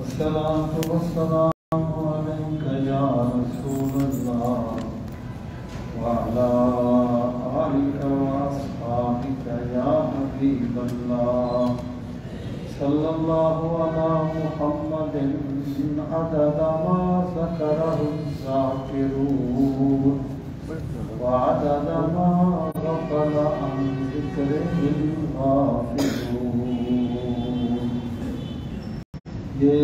الصلاة والسلام عليك يا رسول الله وعلى آلك وأصحابك يا حبيب الله صلى الله على محمد عدد ما ذكره الذاكرون وعدد ما غفل عن ذكره الغافلون. یہ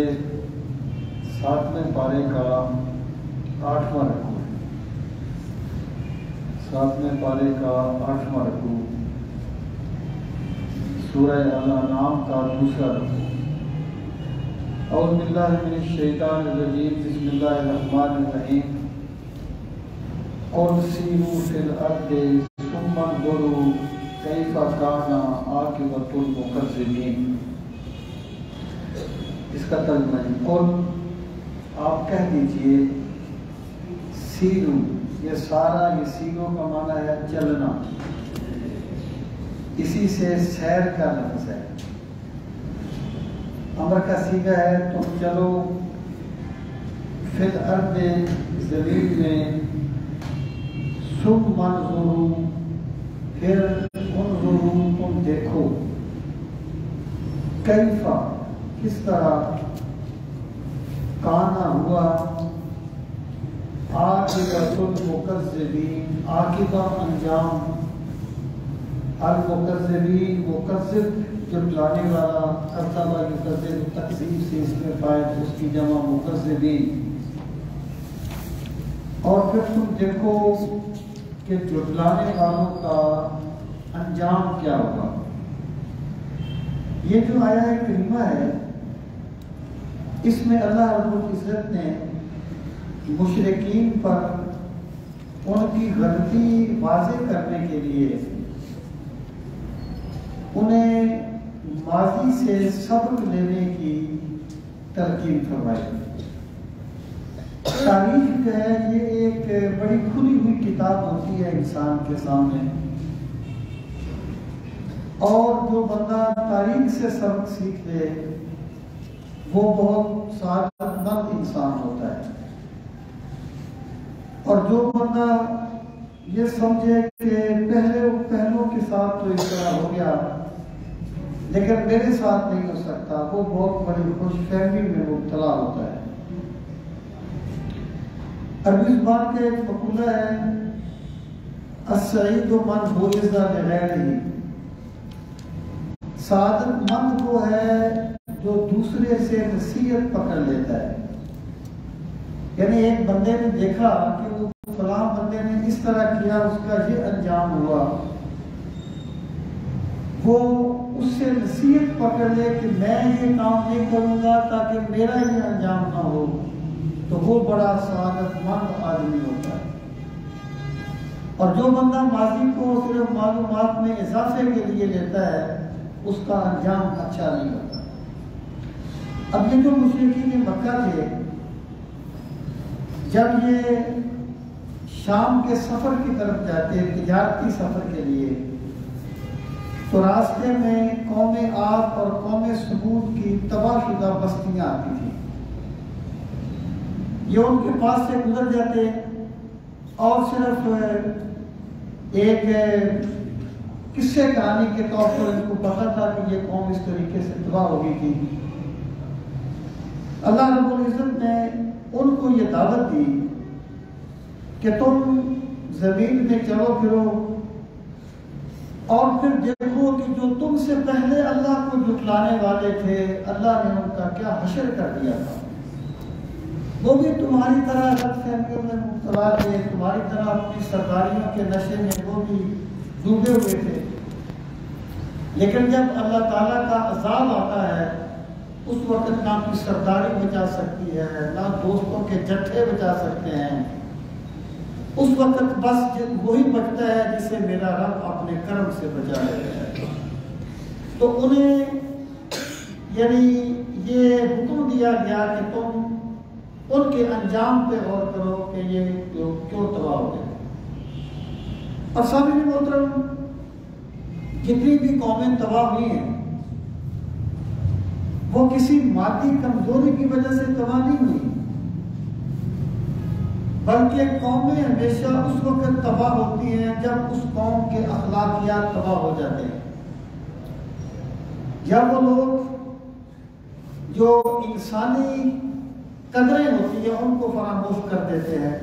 7ویں پارے کا 8واں رکوع ہے. 7ویں پارے کا 8واں رکوع سورہ الانعام کا دوسرا رکوع. اعوذ باللہ من الشیطان الرجیم. بسم اللہ الرحمن الرحیم. قل سیروا فی الارض ثم انظروا کیف کان عاقبۃ المکذبین. اس کا ترجمہ ہے قل آپ کہہ دیجئے سیرو. یہ سارا یہ سیرو کا معنی ہے چلنا. اسی سے سیر کا لفظ ہے. امر کا صیغہ ہے تم چلو. فی الارض زمین میں. ثم انظروا پھر انظروا تم دیکھو. کیفا کس طرح. کانا ہوا. عاقبۃ المکذبین عاقبہ انجام. المکذبین مکذب جھٹلانے والا. کذب یکذب تکذیب سے اس میں فائد اس کی جمع مکذبین. اور پھر تم دیکھو کہ جھٹلانے والوں کا انجام کیا ہوگا. یہ جو آیا کریمہ ہے اس میں اللہ رب العزت نے مشرکین پر ان کی غلطی واضح کرنے کے لیے انہیں ماضی سے سبق لینے کی تلقین فرمائی. تاریخ جو ہے یہ ایک بڑی کھلی ہوئی کتاب ہوتی ہے انسان کے سامنے. اور جو بندہ تاریخ سے سبق سیکھ لے وہ بہت سعادت مند انسان ہوتا ہے. اور جو بندہ یہ سمجھے کہ پہلوں کے ساتھ تو اس طرح ہو گیا لیکن میرے ساتھ نہیں ہو سکتا وہ بہت بڑی خوش فہمی میں مبتلا ہوتا ہے. عربی زبان کا ایک مقولہ ہے السعید من بوئز بغیرہ. سعادت مند وہ ہے جو دوسرے سے نصیحت پکڑ لیتا ہے. یعنی ایک بندے نے دیکھا کہ وہ فلاں بندے نے اس طرح کیا اس کا یہ انجام ہوا وہ اس سے نصیحت پکڑ لے کہ میں یہ کام نہیں کروں گا تاکہ میرا یہ انجام نہ ہو تو وہ بڑا سعادت مند آدمی ہوتا ہے. اور جو بندہ ماضی کو صرف معلومات میں اضافے کے لیے لیتا ہے اس کا انجام اچھا نہیں ہوتا. اب یہ جو مشرکین مکہ تھے جب یہ شام کے سفر کی طرف جاتے تجارتی سفر کے لیے تو راستے میں قوم عاد اور قوم ثمود کی تباہ شدہ بستیاں آتی تھیں. یہ ان کے پاس سے گزر جاتے اور صرف ایک قصے کہانی کے طور پر ان کو پتا تھا کہ یہ قوم اس طریقے سے تباہ ہو گئی تھی. اللہ رب العزت نے ان کو یہ دعوت دی کہ تم زمین میں چلو پھرو اور پھر دیکھو کہ جو تم سے پہلے اللہ کو جھٹلانے والے تھے اللہ نے ان کا کیا حشر کر دیا تھا. وہ بھی تمہاری طرح غلط فہمیوں میں مبتلا تھے. تمہاری طرح اپنی سرداریوں کے نشے میں وہ بھی ڈوبے ہوئے تھے. لیکن جب اللہ تعالیٰ کا عذاب آتا ہے اس وقت نہ کوئی سرداری بچا سکتی ہے نہ دوستوں کے جتھے بچا سکتے ہیں. اس وقت بس وہی بچتا ہے جسے میرا رب اپنے کرم سے بچا لیتا ہے. تو انہیں یعنی یہ حکم دیا گیا کہ تم ان کے انجام پہ غور کرو کہ یہ کیوں تباہ ہو گئے. اور سامعین محترم جتنی بھی قومیں تباہ ہوئی ہیں وہ کسی مادی کمزوری کی وجہ سے تباہ نہیں ہوئی، بلکہ قومیں ہمیشہ اس وقت تباہ ہوتی ہیں جب اس قوم کے اخلاقیات تباہ ہو جاتے ہیں، یا وہ لوگ جو انسانی قدریں ہوتی ہیں ان کو فراموش کر دیتے ہیں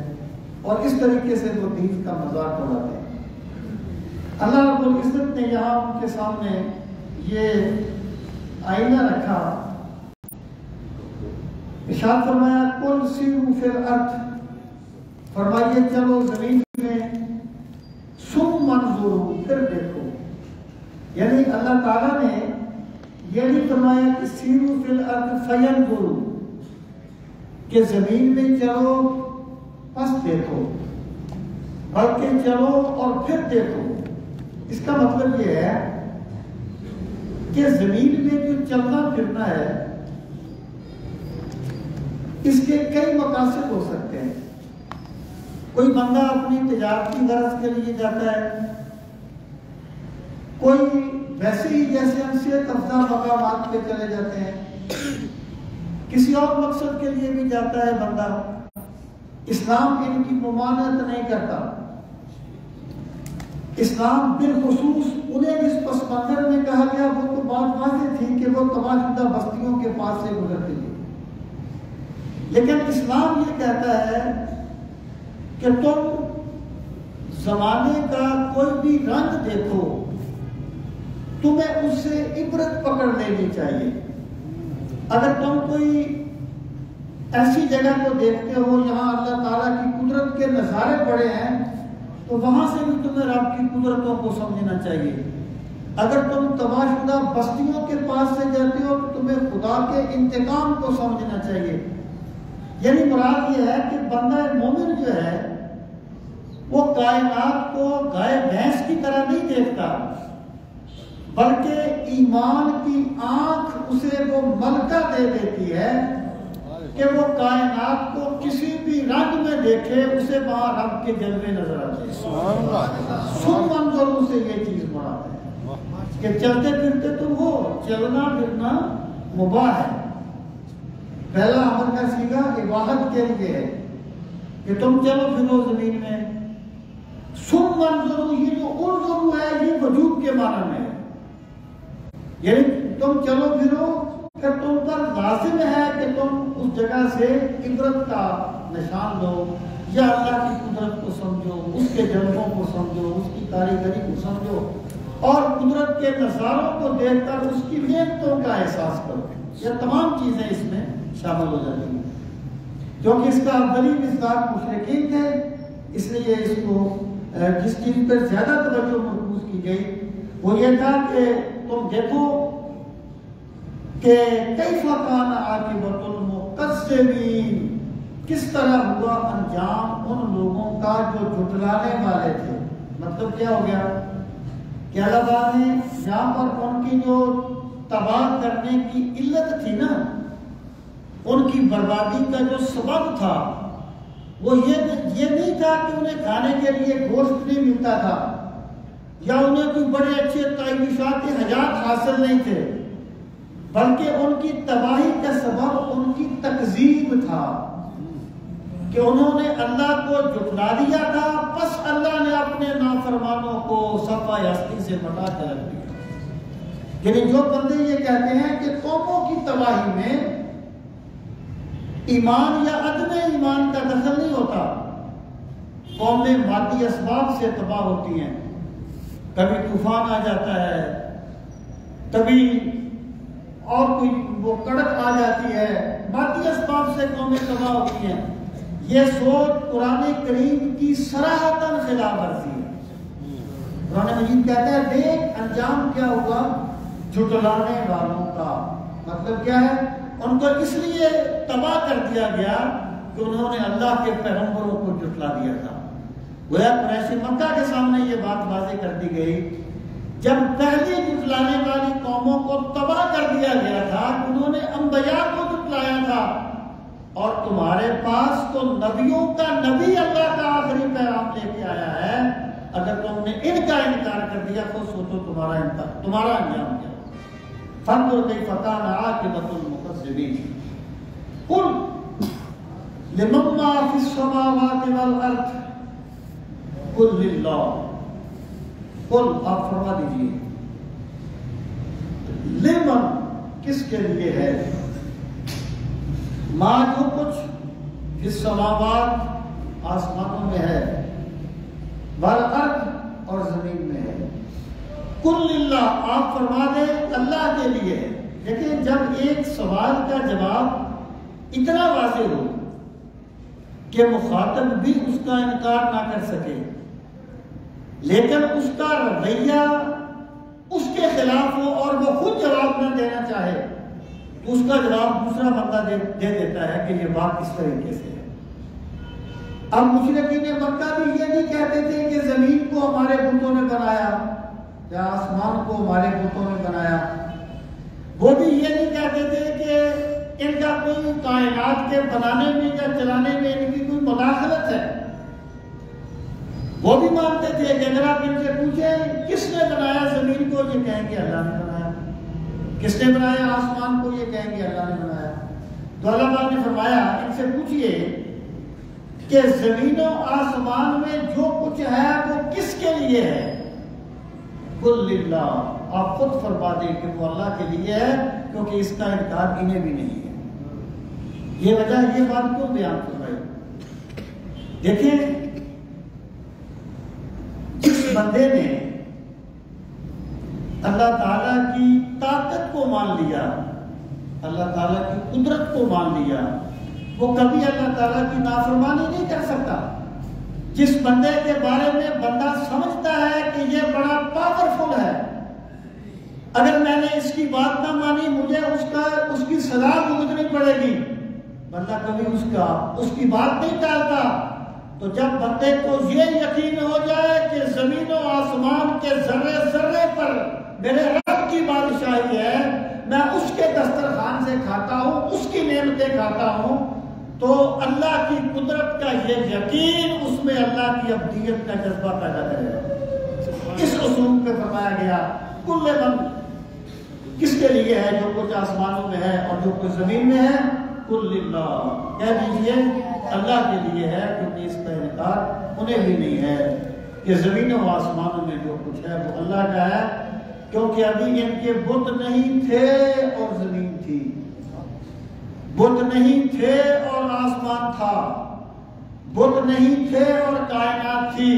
اور اس طریقے سے وہ دین کا مذاق اڑاتے ہیں۔ اللہ رب العزت نے یہاں ان کے سامنے یہ آئینہ رکھا، ارشاد فرمایا قل سیروا فی الارض، فرمائیے چلو زمین میں، ثم انظروا، پھر دیکھو۔ یعنی اللہ تعالیٰ نے یہ نہیں فرمایا کہ سیروا فی الارض فینظروا، کہ زمین میں چلو پس دیکھو، بلکہ چلو اور پھر دیکھو۔ اس کا مطلب یہ ہے کہ زمین میں جو چلنا پھرنا ہے اس کے کئی مقاصد ہو سکتے ہیں۔ کوئی بندہ اپنی تجارتی غرض کے لیے جاتا ہے، کوئی ویسے ہی جیسے ہم صحت افزا مقامات پہ چلے جاتے ہیں، کسی اور مقصد کے لیے بھی جاتا ہے بندہ۔ اسلام ان کی ممانعت نہیں کرتا، اسلام بالخصوص انہیں اس پس منظر میں کہا گیا، وہ تو بات واضح تھی کہ وہ تباہ شدہ بستیوں کے پاس سے گزرتے تھے، لیکن اسلام یہ کہتا ہے کہ تم زمانے کا کوئی بھی رنگ دیکھو، تمہیں اس سے عبرت پکڑ لینی چاہیے۔ اگر تم کوئی ایسی جگہ کو دیکھتے ہو یہاں اللہ تعالیٰ کی قدرت کے نظارے پڑے ہیں تو وہاں سے بھی تمہیں رب کی قدرتوں کو سمجھنا چاہیے۔ اگر تم تباہ شدہ بستیوں کے پاس سے جاتے ہو تو تمہیں خدا کے انتقام کو سمجھنا چاہیے۔ یعنی مراد یہ ہے کہ بندہ مومن جو ہے وہ کائنات کو گائے بھینس کی طرح نہیں دیکھتا، بلکہ ایمان کی آنکھ اسے وہ ملکہ دے دیتی ہے کہ وہ کائنات کو کسی بھی رنگ میں دیکھے اسے وہاں رب کے جلوے نظر آتے ہیں۔ سن منظروں سے یہ چیز مراد ہے کہ چلتے پھرتے تم ہو، چلنا پھرنا مباح ہے۔ پہلا امر کا سیگا عبادت کے لیے ہے کہ تم چلو پھرو زمین میں۔ سن منظروں، یہ جو انظروا ہے یہ وجوب کے معنی میں ہے، یعنی تم چلو پھرو کہ تم پر لازم ہے کہ تم اس جگہ سے عبرت کا نشان لو، یا اللہ کی قدرت کو سمجھو، اس کے جلووں کو سمجھو، اس کی کاریگری کو سمجھو، اور قدرت کے نظاروں کو دیکھ کر اس کی نعمتوں کا احساس کرو۔ یہ تمام چیزیں اس میں شامل ہو جاتی ہیں، کیونکہ اس کا اولی مصداق مشرکین تھے، اس لیے اس کو جس چیز پر زیادہ توجہ مرکوز کی گئی وہ یہ تھا کہ تم دیکھو کہ کیف کان عاقبۃ المکذبین، کس طرح ہوا انجام ان لوگوں کا جو جھٹلانے والے تھے۔ مطلب کیا ہو گیا کہ اللہ تعالیٰ نے یہاں پر ان کی جو تباہ کرنے کی علت تھی نا، ان کی بربادی کا جو سبب تھا وہ یہ نہیں تھا کہ انہیں کھانے کے لیے گوشت نہیں ملتا تھا، یا انہیں کوئی بڑے اچھے تعیشاتی حاجات حاصل نہیں تھے، بلکہ ان کی تباہی کا سبب ان کی تکذیب تھا کہ انہوں نے اللہ کو جھٹلا دیا تھا، پس اللہ نے اپنے نافرمانوں کو صفحہ ہستی سے مٹا کر رکھ دیا۔ یعنی جو بندے یہ کہتے ہیں کہ قوموں کی تباہی میں ایمان یا عدم ایمان کا دخل نہیں ہوتا، قومیں مادی اسباب سے تباہ ہوتی ہیں، کبھی طوفان آ جاتا ہے، کبھی اور کوئی وہ کڑک آ جاتی ہے، مادی اسباب سے قومیں تباہ ہوتی ہیں۔ یہ سوچ قرآن کریم کی صراحتاً خلاف ورزی ہے۔ قرآن مجید کہتا ہے دیکھ انجام کیا ہوا جھٹلانے والوں کا۔ مطلب کیا ہے؟ ان کو اس لیے تباہ کر دیا گیا کہ انہوں نے اللہ کے پیغمبروں کو جھٹلا دیا تھا۔ گویا قریش مکہ کے سامنے یہ بات واضح کر دی گئی جب پہلی جھٹلانے والی قوموں کو تباہ کر دیا گیا تھا کہ انہوں نے انبیاء کو جھٹلایا تھا، اور تمہارے پاس تو نبیوں کا نبی اللہ کا آخری پیغام لے کے آیا ہے، اگر تم نے ان کا انکار کر دیا تو سوچو تمہارا انجام کیا۔ فانظر کیف کان عاقبۃ المکذبین قل لمن ما فی السماوات والارض قل للہ قل آپ فرما دیجئے لمن کس کے لیے ہے ما جو کچھ فی السماوات آسمانوں میں ہے والارض اور زمین میں ہے قل للہ آپ فرما دیں اللہ کے لیے ہے۔ لیکن جب ایک سوال کا جواب اتنا واضح ہو کہ مخاطب بھی اس کا انکار نہ کر سکے لیکن اس کا رویہ اس کے خلاف ہو اور وہ خود جواب نہ دینا چاہے تو اس کا جواب دوسرا بندہ دے دیتا ہے کہ یہ بات کس طریقے سے ہے۔ اب مشرکین مکہ بھی یہ نہیں کہتے تھے کہ زمین کو ہمارے بتوں نے بنایا یا آسمان کو ہمارے بتوں نے بنایا، وہ بھی یہ نہیں کہتے تھے کہ ان کا کوئی کائنات کے بنانے میں یا چلانے میں ان کی کوئی مداخلت ہے۔ وہ بھی مانتے تھے کہ اگر آپ ان سے پوچھیں کس نے بنایا زمین کو، یہ کہیں گے اللہ نے بنایا، کس نے بنایا آسمان کو، یہ کہیں گے اللہ نے بنایا۔ تو اللہ پاک نے فرمایا ان سے پوچھئے کہ زمین و آسمان میں جو کچھ ہے وہ کس کے لیے ہے؟ قل للہ آپ خود فرما دیں کہ وہ اللہ کے لیے ہے کیونکہ اس کا انکار انہیں بھی نہیں ہے۔ یہ وجہ یہ بات کیوں بیان فرمائی؟ دیکھیں جس بندے نے اللہ تعالیٰ کی طاقت کو مان لیا، اللہ تعالیٰ کی قدرت کو مان لیا، وہ کبھی اللہ تعالیٰ کی نافرمانی نہیں کر سکتا۔ جس بندے کے بارے میں بندہ سمجھتا ہے کہ یہ بڑا پاورفل ہے، اگر میں نے اس کی بات نہ مانی مجھے اس کی سزا بھگتنی پڑے گی، بندہ کبھی اس کی بات نہیں ٹالتا۔ تو جب بندے کو یہ یقین ہو جائے کہ زمین و آسمان کے ذرے ذرے پر میرے رب کی بادشاہی ہے، میں اس کے دسترخوان سے کھاتا ہوں، اس کی نعمتیں کھاتا ہوں، تو اللہ کی قدرت کا یہ یقین اس میں اللہ کی عبدیت کا جذبہ پیدا کرے گا۔ اس اصول پہ فرمایا گیا کل من کس کے لیے ہے جو کچھ آسمانوں میں ہے اور جو کچھ زمین میں ہے، کل للہ کہہ دیجئے اللہ کے لیے ہے، کیونکہ اس کا انکار انہیں بھی نہیں ہے کہ زمین و آسمانوں میں جو کچھ ہے وہ اللہ کا ہے، کیونکہ ابھی ان کے بت نہیں تھے اور زمین تھی، بت نہیں تھے اور آسمان تھا، بت نہیں تھے اور کائنات تھی۔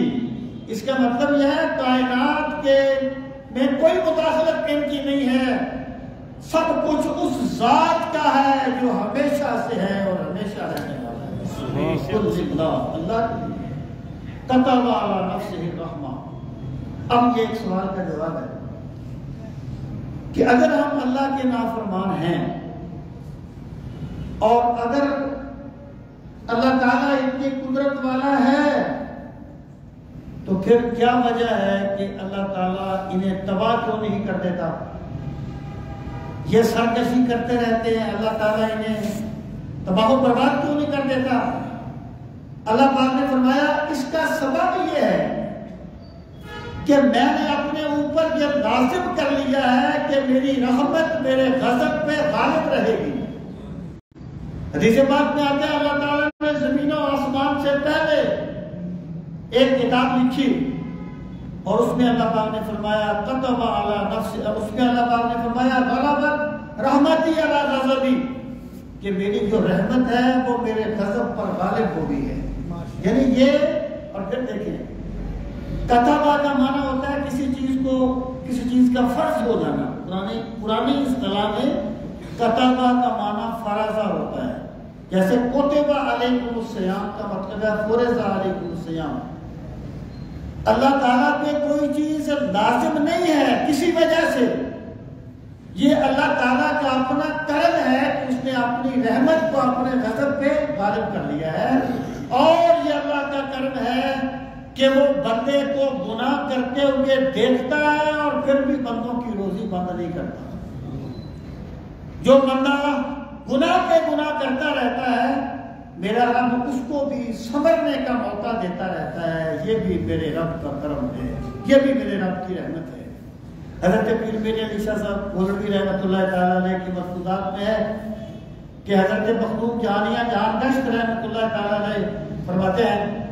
اس کا مطلب یہ ہے کائنات کے میں کوئی مداخلت ان کی نہیں ہے، سب کچھ اس ذات کا ہے جو ہمیشہ سے ہے اور ہمیشہ رہنے والا ہے۔ کل ذکر اللہ کتب علی نفسہ الرحمہ۔ اب یہ ایک سوال کا جواب ہے کہ اگر ہم اللہ کے نافرمان ہیں اور اگر اللہ تعالیٰ اتنی قدرت والا ہے تو پھر کیا وجہ ہے کہ اللہ تعالیٰ انہیں تباہ کیوں نہیں کر دیتا؟ یہ سرکشی کرتے رہتے ہیں، اللہ تعالیٰ انہیں تباہ و برباد کیوں نہیں کر دیتا؟ اللہ پاک نے فرمایا اس کا سبب یہ ہے کہ میں نے اپنے اوپر یہ لازم کر لیا ہے کہ میری رحمت میرے غضب پہ غالب رہے گی۔ حدیث پاک میں آتا ہے اللہ تعالیٰ نے زمین و آسمان سے پہلے ایک کتاب لکھی اور اس میں اللہ پاک نے فرمایا کتب علی نفسہ، اس میں اللہ پاک نے فرمایا غلبت رحمتی علی غضبی، کہ میری جو رحمت ہے وہ میرے غضب پر غالب ہو گئی ہے۔ یعنی یہ، اور پھر دیکھیں کتبہ کا معنی ہوتا ہے کسی چیز کا فرض ہو جانا۔ پرانی اصطلاح میں کتبہ کا معنی فرضہ ہوتا ہے، جیسے کتب علیکم الصیام کا مطلب ہے فرض علیکم الصیام۔ اللہ تعالیٰ پہ کوئی چیز لازم نہیں ہے کسی وجہ سے، یہ اللہ تعالیٰ کا اپنا کرم ہے کہ اس نے اپنی رحمت کو اپنے غضب پہ غالب کر لیا ہے، اور یہ اللہ کا کرم ہے کہ وہ بندے کو گناہ کرتے ہوئے دیکھتا ہے اور پھر بھی بندوں کی روزی بند نہیں کرتا۔ جو بندہ گناہ پہ گناہ کرتا رہتا ہے میرا رب اس کو بھی سنبھلنے کا موقع دیتا رہتا ہے۔ یہ بھی میرے رب کا کرم ہے، یہ بھی میرے رب کی رحمت ہے۔ حضرت پیر میرے علی شاہ صاحب مولوی رحمۃ اللہ تعالیٰ علیہ کی مقصودات میں ہے کہ حضرت مخدوم جہانیہ جہان گشت رحمۃ اللہ تعالیٰ علیہ فرماتے ہیں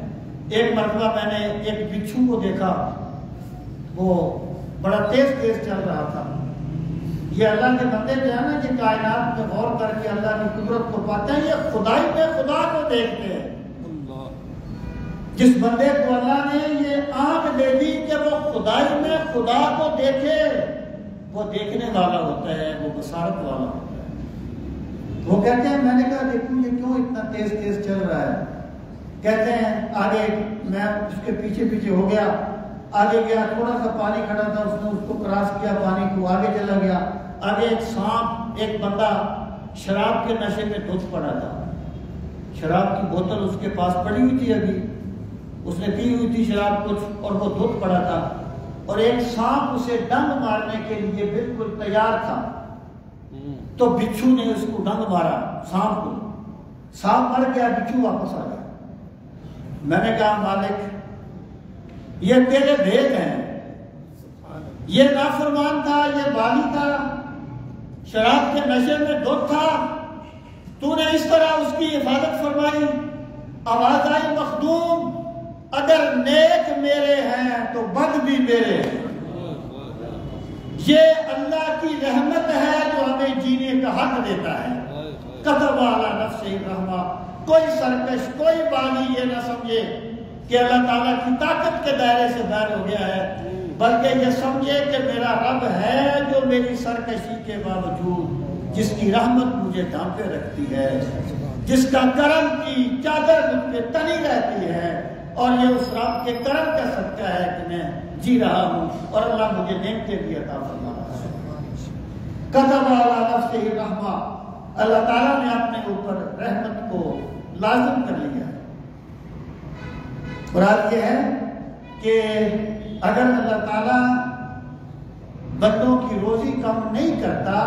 ایک مرتبہ میں نے ایک بچھو کو دیکھا، وہ بڑا تیز چل رہا تھا۔ یہ اللہ کے بندے جو ہے نا، یہ کائنات میں غور کر کے اللہ کی قدرت کو پاتے ہیں، یہ خدائی میں خدا کو دیکھتے ہیں۔ جس بندے کو اللہ نے یہ آنکھ دے دی کہ وہ خدائی میں خدا کو دیکھے، وہ دیکھنے والا ہوتا ہے، وہ بصارت والا ہوتا ہے۔ وہ کہتے ہیں میں نے کہا دیکھوں یہ کیوں اتنا تیز چل رہا ہے؟ کہتے ہیں آگے میں اس کے پیچھے ہو گیا، آگے گیا، تھوڑا سا پانی کھڑا تھا، اس نے اس کو کراس کیا، پانی کو آگے چلا گیا، آگے ایک سانپ، ایک بندہ شراب کے نشے میں دھت پڑا تھا، شراب کی بوتل اس کے پاس پڑی ہوئی تھی، ابھی اس نے پی ہوئی تھی شراب کچھ، اور وہ دھت پڑا تھا، اور ایک سانپ اسے ڈنگ مارنے کے لیے بالکل تیار تھا، تو بچھو نے اس کو ڈنگ مارا، سانپ کو، سانپ مر گیا، بچھو واپس آ گیا۔ میں نے کہا مالک یہ تیرے بھید ہیں، یہ نافرمان تھا، یہ باغی تھا، شراب کے نشے میں دھت تھا، تو نے اس طرح اس کی حفاظت فرمائی۔ آواز آئی مخدوم اگر نیک میرے ہیں تو بد بھی میرے ہیں، یہ اللہ کی رحمت ہے جو ہمیں جینے کا حق دیتا ہے۔ کتب علی نفسہ الرحمہ، کوئی سرکش، کوئی باغی یہ نہ سمجھے کہ اللہ تعالیٰ کی طاقت کے دائرے سے باہر ہو گیا ہے، بلکہ یہ سمجھے کہ میرا رب ہے جو میری سرکشی کے باوجود، جس کی رحمت مجھے ڈھانپے رکھتی ہے، جس کا کرم کی چادر مجھ پہ تنی رہتی ہے، اور یہ اس رب کے کرم کا صدقہ ہے کہ میں جی رہا ہوں، اور اللہ مجھے نعمتیں بھی عطا فرما رہا ہے۔ کتب علی نفسہ الرحمہ، اللہ تعالیٰ نے اپنے اوپر رحمت کو لازم کر لیا ہے۔ مراد یہ ہے کہ اگر اللہ تعالیٰ بندوں کی روزی کم نہیں کرتا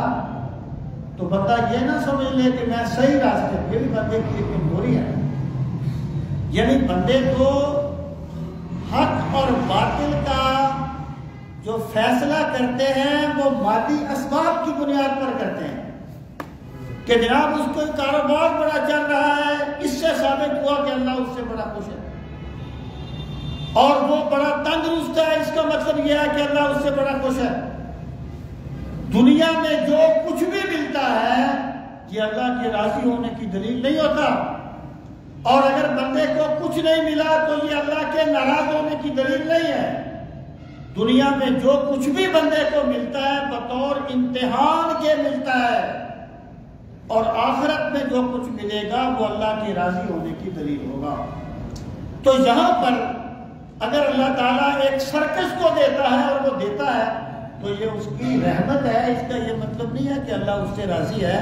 تو بندہ یہ نہ سمجھ لے کہ میں صحیح راستے پہ، بھی بندے کی ایک کمزوری ہے، یعنی بندے کو حق اور باطل کا جو فیصلہ کرتے ہیں وہ مادی اسباب کی بنیاد پر کرتے ہیں کہ جناب اس کو کاروبار بڑا چل رہا ہے، اس سے ثابت ہوا کہ اللہ اس سے بڑا خوش ہے، اور وہ بڑا تندرست ہے، اس کا مطلب یہ ہے کہ اللہ اس سے بڑا خوش ہے۔ دنیا میں جو کچھ بھی ملتا ہے یہ اللہ کے راضی ہونے کی دلیل نہیں ہوتا، اور اگر بندے کو کچھ نہیں ملا تو یہ اللہ کے ناراض ہونے کی دلیل نہیں ہے۔ دنیا میں جو کچھ بھی بندے کو ملتا ہے بطور امتحان کے ملتا ہے، اور آخرت میں جو کچھ ملے گا وہ اللہ کے راضی ہونے کی دلیل ہوگا۔ تو یہاں پر اگر اللہ تعالیٰ ایک سرکش کو دیتا ہے اور وہ دیتا ہے تو یہ اس کی رحمت ہے، اس کا یہ مطلب نہیں ہے کہ اللہ اس سے راضی ہے۔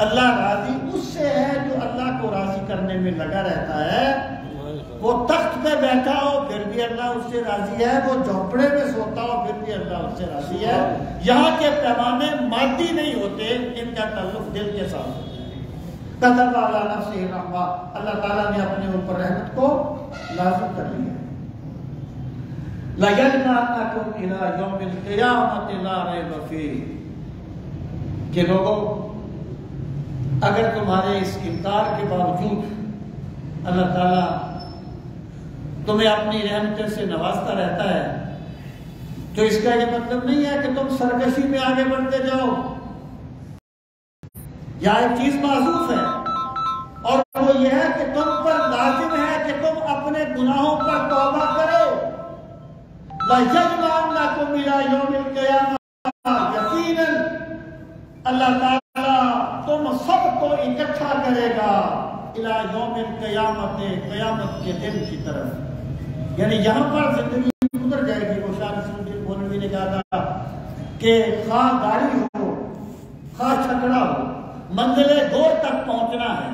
اللہ راضی اس سے ہے جو اللہ کو راضی کرنے میں لگا رہتا ہے۔ وہ تخت پہ بیٹھا ہو پھر بھی اللہ اس سے راضی ہے، وہ جھونپڑے میں سوتا ہو پھر بھی اللہ اس سے راضی ہے۔ یہاں کے پیمانے مادی نہیں ہوتے، ان کا تعلق دل کے ساتھ ہوتا ہے۔ کتب علی نفسہ الرحمہ، اللہ تعالیٰ نے اپنے اوپر رحمت کو لازم کر لیا۔ لَيَجْمَعَنَّكُمْ إِلَىٰ يَوْمِ الْقِيَامَةِ لَا رَيْبَ فِيهِ، کہ لوگوں اگر تمہارے اس انکار کے باوجود اللہ تعالیٰ تمہیں اپنی رحمتوں سے نوازتا رہتا ہے تو اس کا یہ مطلب نہیں ہے کہ تم سرکشی میں آگے بڑھتے جاؤ۔ یہاں ایک چیز محسوس ہے، اور وہ یہ ہے کہ تم پر لازم ہے کہ تم اپنے گناہوں پر توبہ کرو۔ لَيَجْمَعَنَّكُمْ إِلَىٰ يَوْمِ الْقِيَامَةِ، یقیناً اللہ تعالیٰ تم سب کو اکٹھا کرے گا اِلَىٰ يَوْمِ الْقِيَامَةِ، قیامت کے دن کی طرف۔ یعنی یہاں پر زندگی گزر جائے گی۔ وہ شاہ رسول الدین مولوی نے کہا تھا کہ خواہ گاڑی ہو خواہ چھکڑا ہو، منزل دور تک پہنچنا ہے،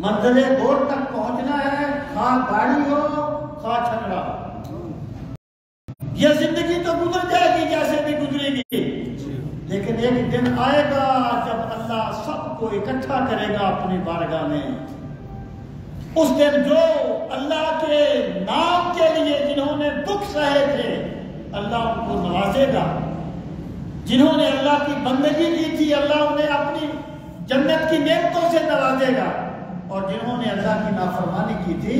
منزل دور تک پہنچنا ہے، خواہ گاڑی ہو خواہ چھکڑا ہو۔ یہ زندگی تو گزر جائے گی جیسے بھی گزرے گی، لیکن ایک دن آئے گا جب اللہ سب کو اکٹھا کرے گا اپنی بارگاہ میں۔ اس دن جو اللہ کے نام کے لیے جنہوں نے دکھ سہے تھے اللہ ان کو نوازے گا، جنہوں نے اللہ کی بندگی کی تھی اللہ انہیں اپنی جنت کی نعمتوں سے نوازے گا، اور جنہوں نے اللہ کی نافرمانی کی تھی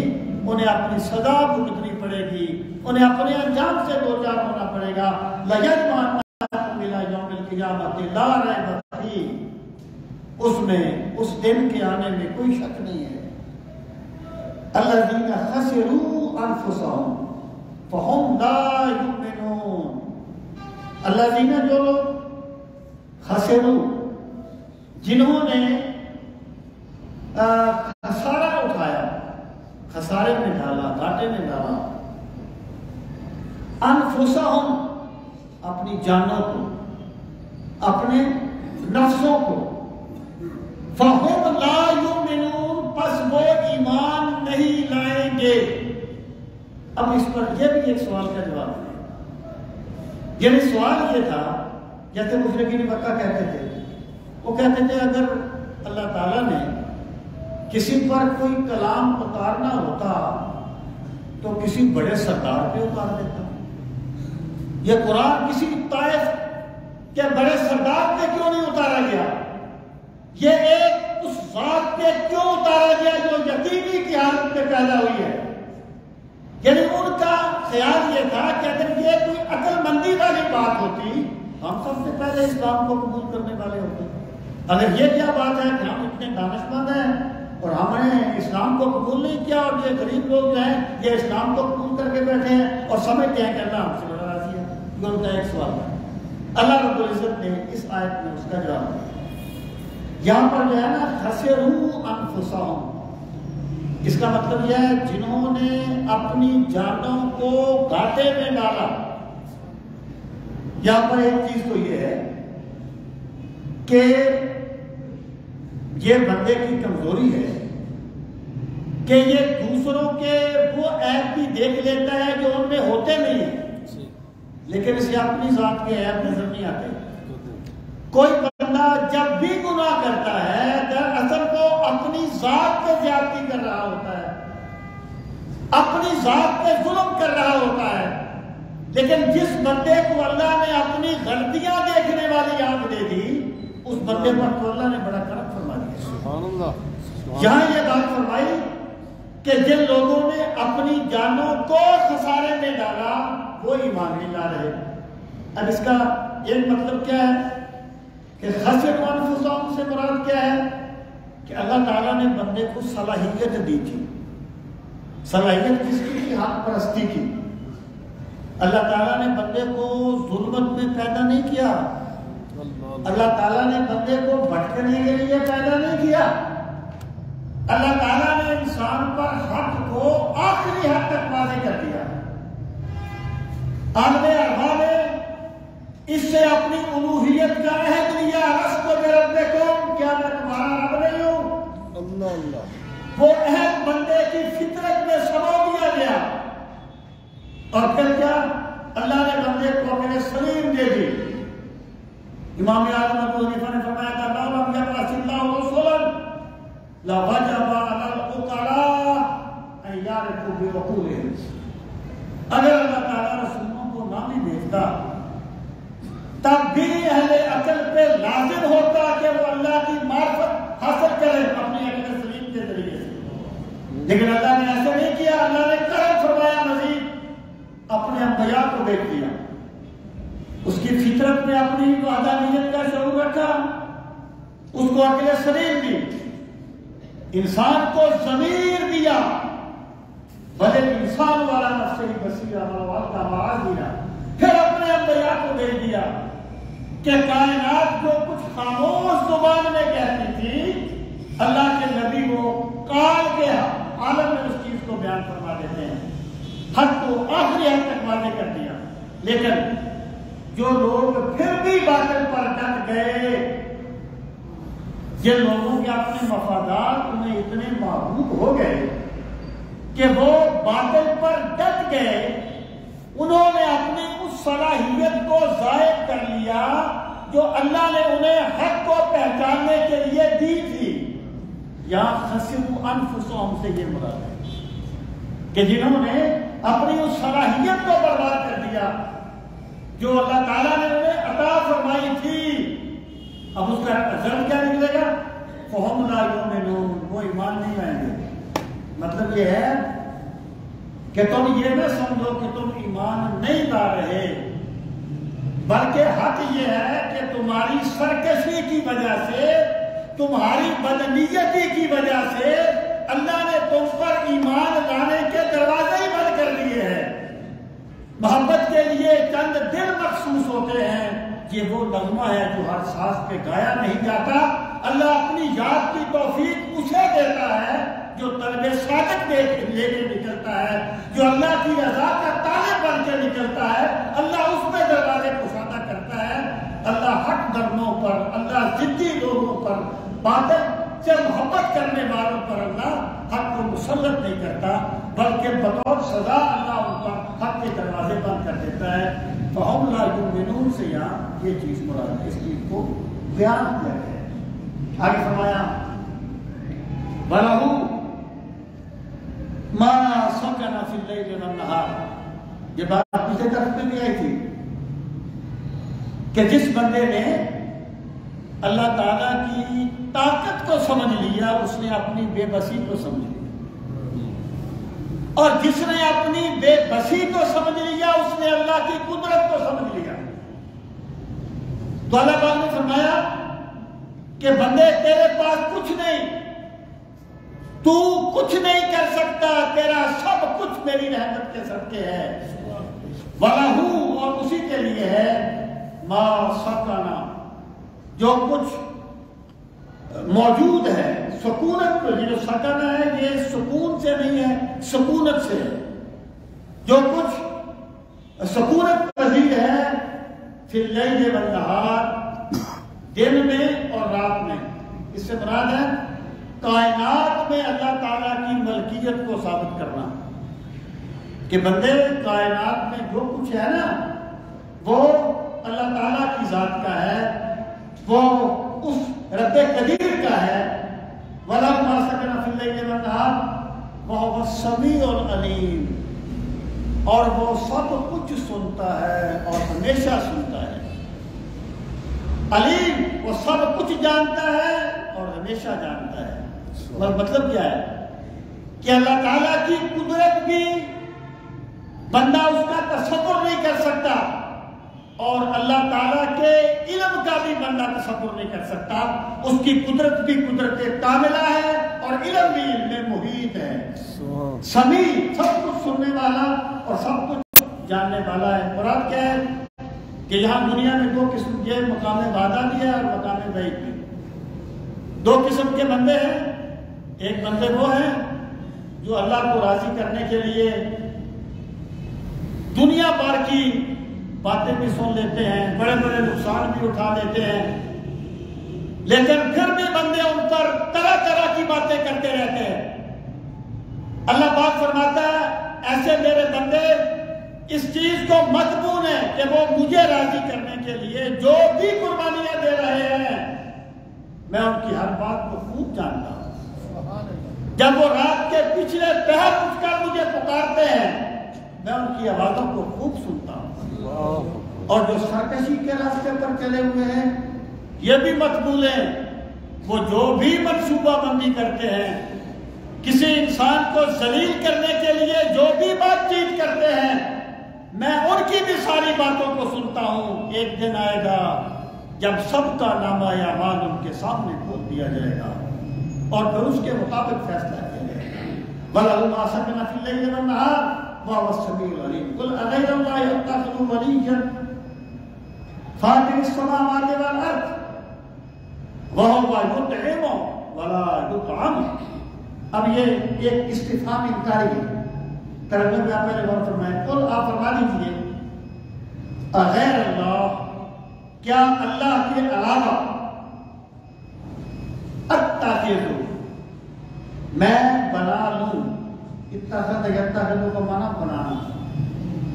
انہیں اپنی سزا بھگتنی پڑے گی، انہیں اپنے انجام سے دوچار ہونا پڑے گا۔ لَيَجْمَعَنَّكُمْ إِلَىٰ يَوْمِ الْقِيَامَةِ لَا رَيْبَ فِيهِ، اس میں اس دن کے آنے میں کوئی شک نہیں ہے۔ الَّذِينَ خَسِرُوا أَنفُسَهُمْ فَهُمْ لَا يُؤْمِنُونَ، الَّذِينَ جو لوگ خسروا جنہوں نے خسارہ اٹھایا، خسارے میں ڈالا، گھاٹے میں ڈالا، انفسہم اپنی جانوں کو، اپنے نفسوں کو، فہم لا یؤمنون پس وہ ایمان نہیں لائیں گے۔ اب اس پر یہ بھی ایک سوال کا جواب ہے، یعنی سوال یہ تھا جیسے مشرکین مکہ کہتے تھے، وہ کہتے تھے اگر اللہ تعالیٰ نے کسی پر کوئی کلام اتارنا ہوتا تو کسی بڑے سردار پہ اتار دیتا، یہ قرآن کسی طائف کے بڑے سردار پہ کیوں نہیں اتارا گیا؟ یہ ایک اس ذات پہ کیوں اتارا گیا جو یتیمی کی حالت میں پیدا ہوئی ہے؟ یعنی ان کا خیال یہ تھا کہ اگر یہ کوئی عقل مندی والی بات ہوتی ہم سب سے پہلے اسلام کو قبول کرنے والے ہوتے۔ اگر یہ کیا بات ہے کہ ہم اتنے دانش مند ہیں اور ہم نے اسلام کو قبول نہیں کیا، اور یہ غریب لوگ جو ہیں یہ اسلام کو قبول کر کے بیٹھے ہیں اور سمجھتے ہیں کہ اللہ ہم سے بڑا راضی ہے، یہ ان کا ایک سوال ہے۔ اللہ رب العزت نے اس آیت میں اس کا جواب دیا۔ یہاں پر جو ہے نا خسروا انفسہم، اس کا مطلب یہ ہے جنہوں نے اپنی جانوں کو گھاٹے میں ڈالا۔ یہاں پر ایک چیز تو یہ ہے کہ یہ بندے کی کمزوری ہے کہ یہ دوسروں کے وہ عیب بھی دیکھ لیتا ہے جو ان میں ہوتے نہیں ہیں، لیکن اسے اپنی ذات کے عیب نظر نہیں آتے۔ کوئی بندہ جب بھی گناہ کرتا ہے دراصل وہ اپنی ذات پہ زیادتی کر رہا ہوتا ہے، اپنی ذات پہ ظلم کر رہا ہوتا ہے، لیکن جس بندے کو اللہ نے اپنی غلطیاں دیکھنے والی آنکھ دے دی اس بندے پر تو اللہ نے بڑا کرم فرما دیا۔ سبحان اللہ۔ یہاں یہ بات فرمائی کہ جن لوگوں نے اپنی جانوں کو خسارے میں ڈالا وہ ایمان نہیں لا رہے۔ اب اس کا ایک مطلب کیا ہے کہ خسروا انفسہم سے مراد کیا ہے کہ اللہ تعالیٰ نے بندے کو صلاحیت دی تھی۔ صلاحیت کس کی تھی؟ حق پرستی کی۔ اللہ تعالیٰ نے بندے کو ظلمت میں پیدا نہیں کیا، اللہ تعالیٰ نے بندے کو بھٹکنے کے لیے پیدا نہیں کیا، اللہ تعالیٰ نے انسان پر حق کو آخری حد تک واضح کر دیا۔ عالم ارواح نے اس سے اپنی الوہیت کا عہد لیا، الستو بربکم، کیا میں تمہارا رب نہیں ہوں؟ اللہ اللہ۔ وہ عہد بندے کی فطرت میں سما دیا گیا، اور پھر کیا اللہ نے بندے کو اپنے سلیم دے دی۔ امام اعظم ابو حنیفہ نے فرمایا تھا لو لم یبعث اللہ رسولا لوجب علی العقلاء ان یعرفوا بعقولهم، اگر اللہ تعالیٰ رسولوں کو نہ بھی بھیجتا تب بھی اہل عقل پہ لازم ہوتا کہ وہ اللہ کی معرفت حاصل کرے اپنی عقل سلیم کے ذریعے سے، لیکن اللہ نے ایسا نہیں کیا۔ اللہ نے کرم فرمایا، مزید اپنے انبیاء کو بھیج دیا، اس کی فطرت میں اپنی وحدانیت کا شعور رکھا، اس کو عقل سلیم دی، انسان کو ضمیر دیا، بھلے انسان والا نفس ہی بصیرہ مواد کا آواز دیا، پھر اپنے انبیاء کو بھیج دیا کہ کائنات جو کچھ خاموش زبان میں کہتی تھی اللہ کے نبی وہ کال کے عالم میں اس چیز کو بیان فرما دیتے ہیں، حد کو آخری حد تک واضح کر دیا۔ لیکن جو لوگ پھر بھی باطل پر ڈٹ گئے، جن لوگوں کے اپنے مفادات انہیں اتنے محبوب ہو گئے کہ وہ باطل پر ڈٹ گئے، انہوں نے اپنی اس صلاحیت کو ضائع کر لیا جو اللہ نے انہیں حق کو پہچاننے کے لیے دی تھی۔ یہاں خسروا انفسہم سے یہ مراد ہے کہ جنہوں نے اپنی اس صلاحیت کو برباد کر دیا جو اللہ تعالیٰ نے انہیں عطا فرمائی تھی، اب اس کا رزلٹ کیا نکلے گا؟ فَهُمْ لَا يُؤْمِنُونَ، وہ ایمان نہیں لائیں گے۔ مطلب یہ ہے کہ تم یہ نہ سمجھو کہ تم ایمان نہیں لا رہے، بلکہ حق یہ ہے کہ تمہاری سرکشی کی وجہ سے، تمہاری بدنیتی کی وجہ سے اللہ نے تم پر ایمان لانے کے دروازے ہی بند کر دیے ہیں۔ محبت کے لیے چند دن مخصوص ہوتے ہیں، یہ وہ نغمہ ہے جو ہر ساز پہ گایا نہیں جاتا۔ اللہ اپنی یاد کی توفیق اسے دیتا ہے جو طلب صادق لے کے نکلتا ہے، جو اللہ کی رضا کا طالب بن کے نکلتا ہے، اللہ اس پہ دروازے کشادہ کرتا ہے۔ اللہ حق درموں پر، اللہ ضدی لوگوں پر، باطل سے محبت کرنے والوں پر اللہ حق کو مسلط نہیں کرتا، بلکہ بطور سزا اللہ ان پر حق کے دروازے بند کر دیتا ہے۔ فَهُمْ لَا يُؤْمِنُونَ سے یہاں یہ چیز مراد ہے، اس چیز کو بیان کیا ہے۔ آگے فرمایا وَلَهُ مَا سَكَنَ فِي اللَّيْلِ وَالنَّهَارِ، یہ بات پچھلے طرف میں بھی آئی تھی کہ جس بندے نے اللہ تعالیٰ کی طاقت کو سمجھ لیا، اس نے اپنی بے بسی کو سمجھ لیا، اور جس نے اپنی بے بسی کو سمجھ لیا اس نے اللہ کی قدرت کو سمجھ لیا۔ تو اللہ پاک نے فرمایا کہ بندے تیرے پاس کچھ نہیں، تو کچھ نہیں کر سکتا، تیرا سب کچھ میری رحمت کے صدقے ہے۔ وَلَهُ، اور اسی کے لیے ہے مَا سَكَنَ، جو کچھ موجود ہے، سکونت کو، جو سکن ہے یہ سکون سے نہیں ہے، سکونت سے ہے، جو کچھ سکونت پذیر ہے، فی اللیل والنہار، دن میں اور رات میں۔ اس سے مراد ہے کائنات میں اللہ تعالیٰ کی ملکیت کو ثابت کرنا، کہ بندے کائنات میں جو کچھ ہے نا وہ اللہ تعالیٰ کی ذات کا ہے، وہ اس رب قدیر کا ہے۔ وَلَهُ مَا سَكَنَ فِي اللَّيْلِ وَالنَّهَارِ وَهُوَ السَّمِيعُ الْعَلِيمُ، اور وہ سب کچھ سنتا ہے اور ہمیشہ سنتا ہے۔ علیم، وہ سب کچھ جانتا ہے اور ہمیشہ جانتا ہے۔ مطلب کیا ہے کہ اللہ تعالیٰ کی قدرت بھی بندہ اس کا تصور نہیں کر سکتا، اور اللہ تعالیٰ کے علم کا بھی بندہ تصور نہیں کر سکتا۔ اس کی قدرت بھی قدرت کاملہ ہے اور علم بھی علم محیط ہے۔ سمیع، سب کچھ سننے والا اور سب کچھ جاننے والا ہے۔ مراد کیا ہے کہ یہاں دنیا میں دو قسم کے مقام وعدہ بھی ہے اور مقام وعید بھی۔ دو قسم کے بندے ہیں، ایک بندے وہ ہیں جو اللہ کو راضی کرنے کے لیے دنیا بھر کی باتیں بھی سن لیتے ہیں، بڑے بڑے نقصان بھی اٹھا لیتے ہیں، لیکن پھر بھی بندے ان پر طرح طرح کی باتیں کرتے رہتے ہیں۔ اللہ پاک فرماتا ہے ایسے میرے بندے اس چیز کو مت بھولیں کہ وہ مجھے راضی کرنے کے لیے جو بھی قربانیاں دے رہے ہیں میں ان کی ہر بات کو خوب جانتا ہوں۔ جب وہ رات کے پچھلے پہر اٹھ کر مجھے پکارتے ہیں میں ان کی آوازوں کو خوب سنتا ہوں۔ اور جو سرکشی کے راستے پر چلے ہوئے ہیں یہ بھی مت بھولیں، وہ جو بھی منصوبہ بندی کرتے ہیں، کسی انسان کو ذلیل کرنے کے لیے جو بھی بات چیت کرتے ہیں، میں ان کی بھی ساری باتوں کو سنتا ہوں۔ ایک دن آئے گا جب سب کا نامہ اعمال ان کے سامنے کھول دیا جائے گا اور پھر اس کے مطابق فیصلہ کیا جائے گا۔ وَلَهُ مَا سَكَنَ فِي اللَّيْلِ وَالنَّهَارِ وَهُوَ السَّمِيعُ الْعَلِيمُ قُلْ أَغَيْرَ اللَّهِ أَتَّخِذُ وَلِيًّا فَاطِرَ السَّمَاوَاتِ وَالْأَرْضِ وَهُوَ يُطْعِمُ وَلَا يُطْعَمُ۔ اب یہ ایک استفہام انکاری ہے، ترجمے میں آپ نے غور فرمائیں۔ قل، آپ فرما لیجیے، اغیر اللہ، کیا اللہ کے علاوہ، اتخذ، میں بنا لوں، اتخذ یتخذ کو مانا بنانا،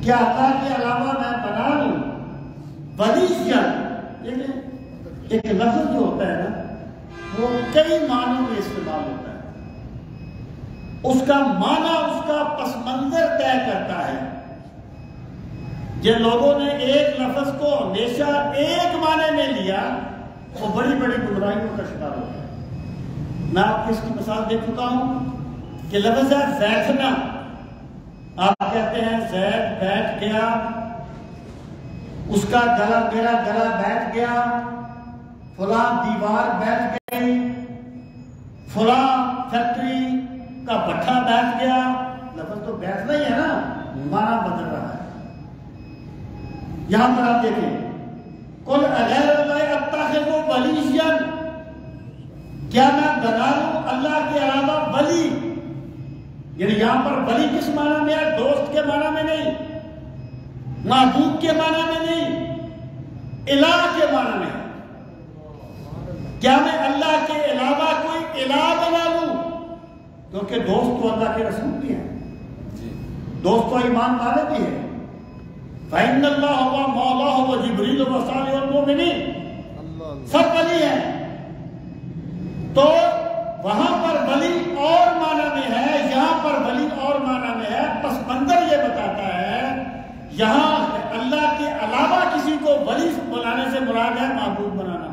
کیا اللہ کے علاوہ میں بنا لوں ولیًا، ایک لفظ جو ہوتا ہے نا وہ کئی معنوں میں استعمال ہوتا ہے، اس کا معنی اس کا پس منظر طے کرتا ہے۔ جن لوگوں نے ایک لفظ کو ہمیشہ ایک معنی میں لیا وہ بڑی بڑی گمراہیوں کا شکار ہو گیا۔ میں آپ کو اس کی مثال دے چکا ہوں کہ لفظ ہے بیٹھنا، آپ کہتے ہیں زید بیٹھ گیا، اس کا گلا میرا گلا بیٹھ گیا، فلاں دیوار بیٹھ گئی، فلاں فیکٹری کا بٹھا بیٹھ گیا۔ لفظ تو بیٹھنا ہی ہے نا، معنی بدل رہا ہے۔ یہاں پر آپ دیکھیں قل اغیر اللہ اتخذ ولیا، کیا میں بنا لوں اللہ کے علاوہ ولی؟ یعنی یہاں پر ولی کس معنی میں ہے؟ دوست کے معنی میں نہیں، معبود کے معنی میں نہیں، الہ کے معنی میں۔ کیا میں اللہ کے علاوہ کوئی الہ بنا لوں؟ کیونکہ دوست تو اللہ کے رسول بھی ہیں، دوست تو ایمان والے بھی ہیں۔ فَإِنَّ اللَّهَ وَمَوْلَاهُ وَجِبْرِيلُ وَصَالِحُ الْمُؤْمِنِينَ، سب ولی ہیں۔ تو وہاں پر ولی اور معنی میں ہے، یہاں پر ولی اور معنی میں ہے۔ پس منظر یہ بتاتا ہے یہاں اللہ کے علاوہ کسی کو ولی بنانے سے مراد ہے معبود بنانا۔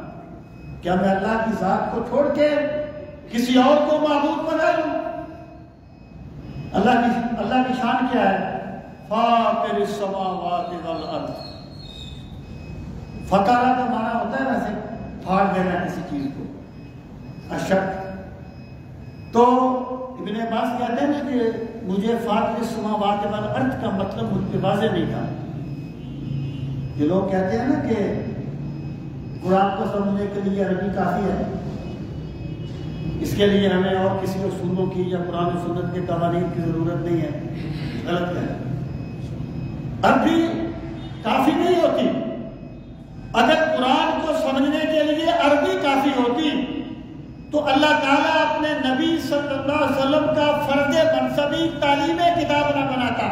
کیا میں اللہ کی ذات کو چھوڑ کے کسی اور کو معبود بنا لوں؟ اللہ کی شان کیا ہے؟ فاطر السماوات والارض۔ فطارہ کا معنی ہوتا ہے ویسے پھاڑ دینا کسی چیز کو، اشک۔ تو ابن عباس کہتے ہیں کہ مجھے فاطر السماوات والارض کا مطلب مجھ پہ واضح نہیں تھا۔ یہ لوگ کہتے ہیں نا کہ قرآن کو سمجھنے کے لیے عربی کافی ہے، اس کے لیے ہمیں اور کسی اصولوں کی یا قرآن و سنت کے قوانین کی ضرورت نہیں ہے۔ غلط ہے، عربی کافی نہیں ہوتی۔ اگر قرآن کو سمجھنے کے لیے عربی کافی ہوتی تو اللہ تعالیٰ اپنے نبی صلی اللہ علیہ وسلم کا فرض منصبی تعلیم کتاب نہ بناتا۔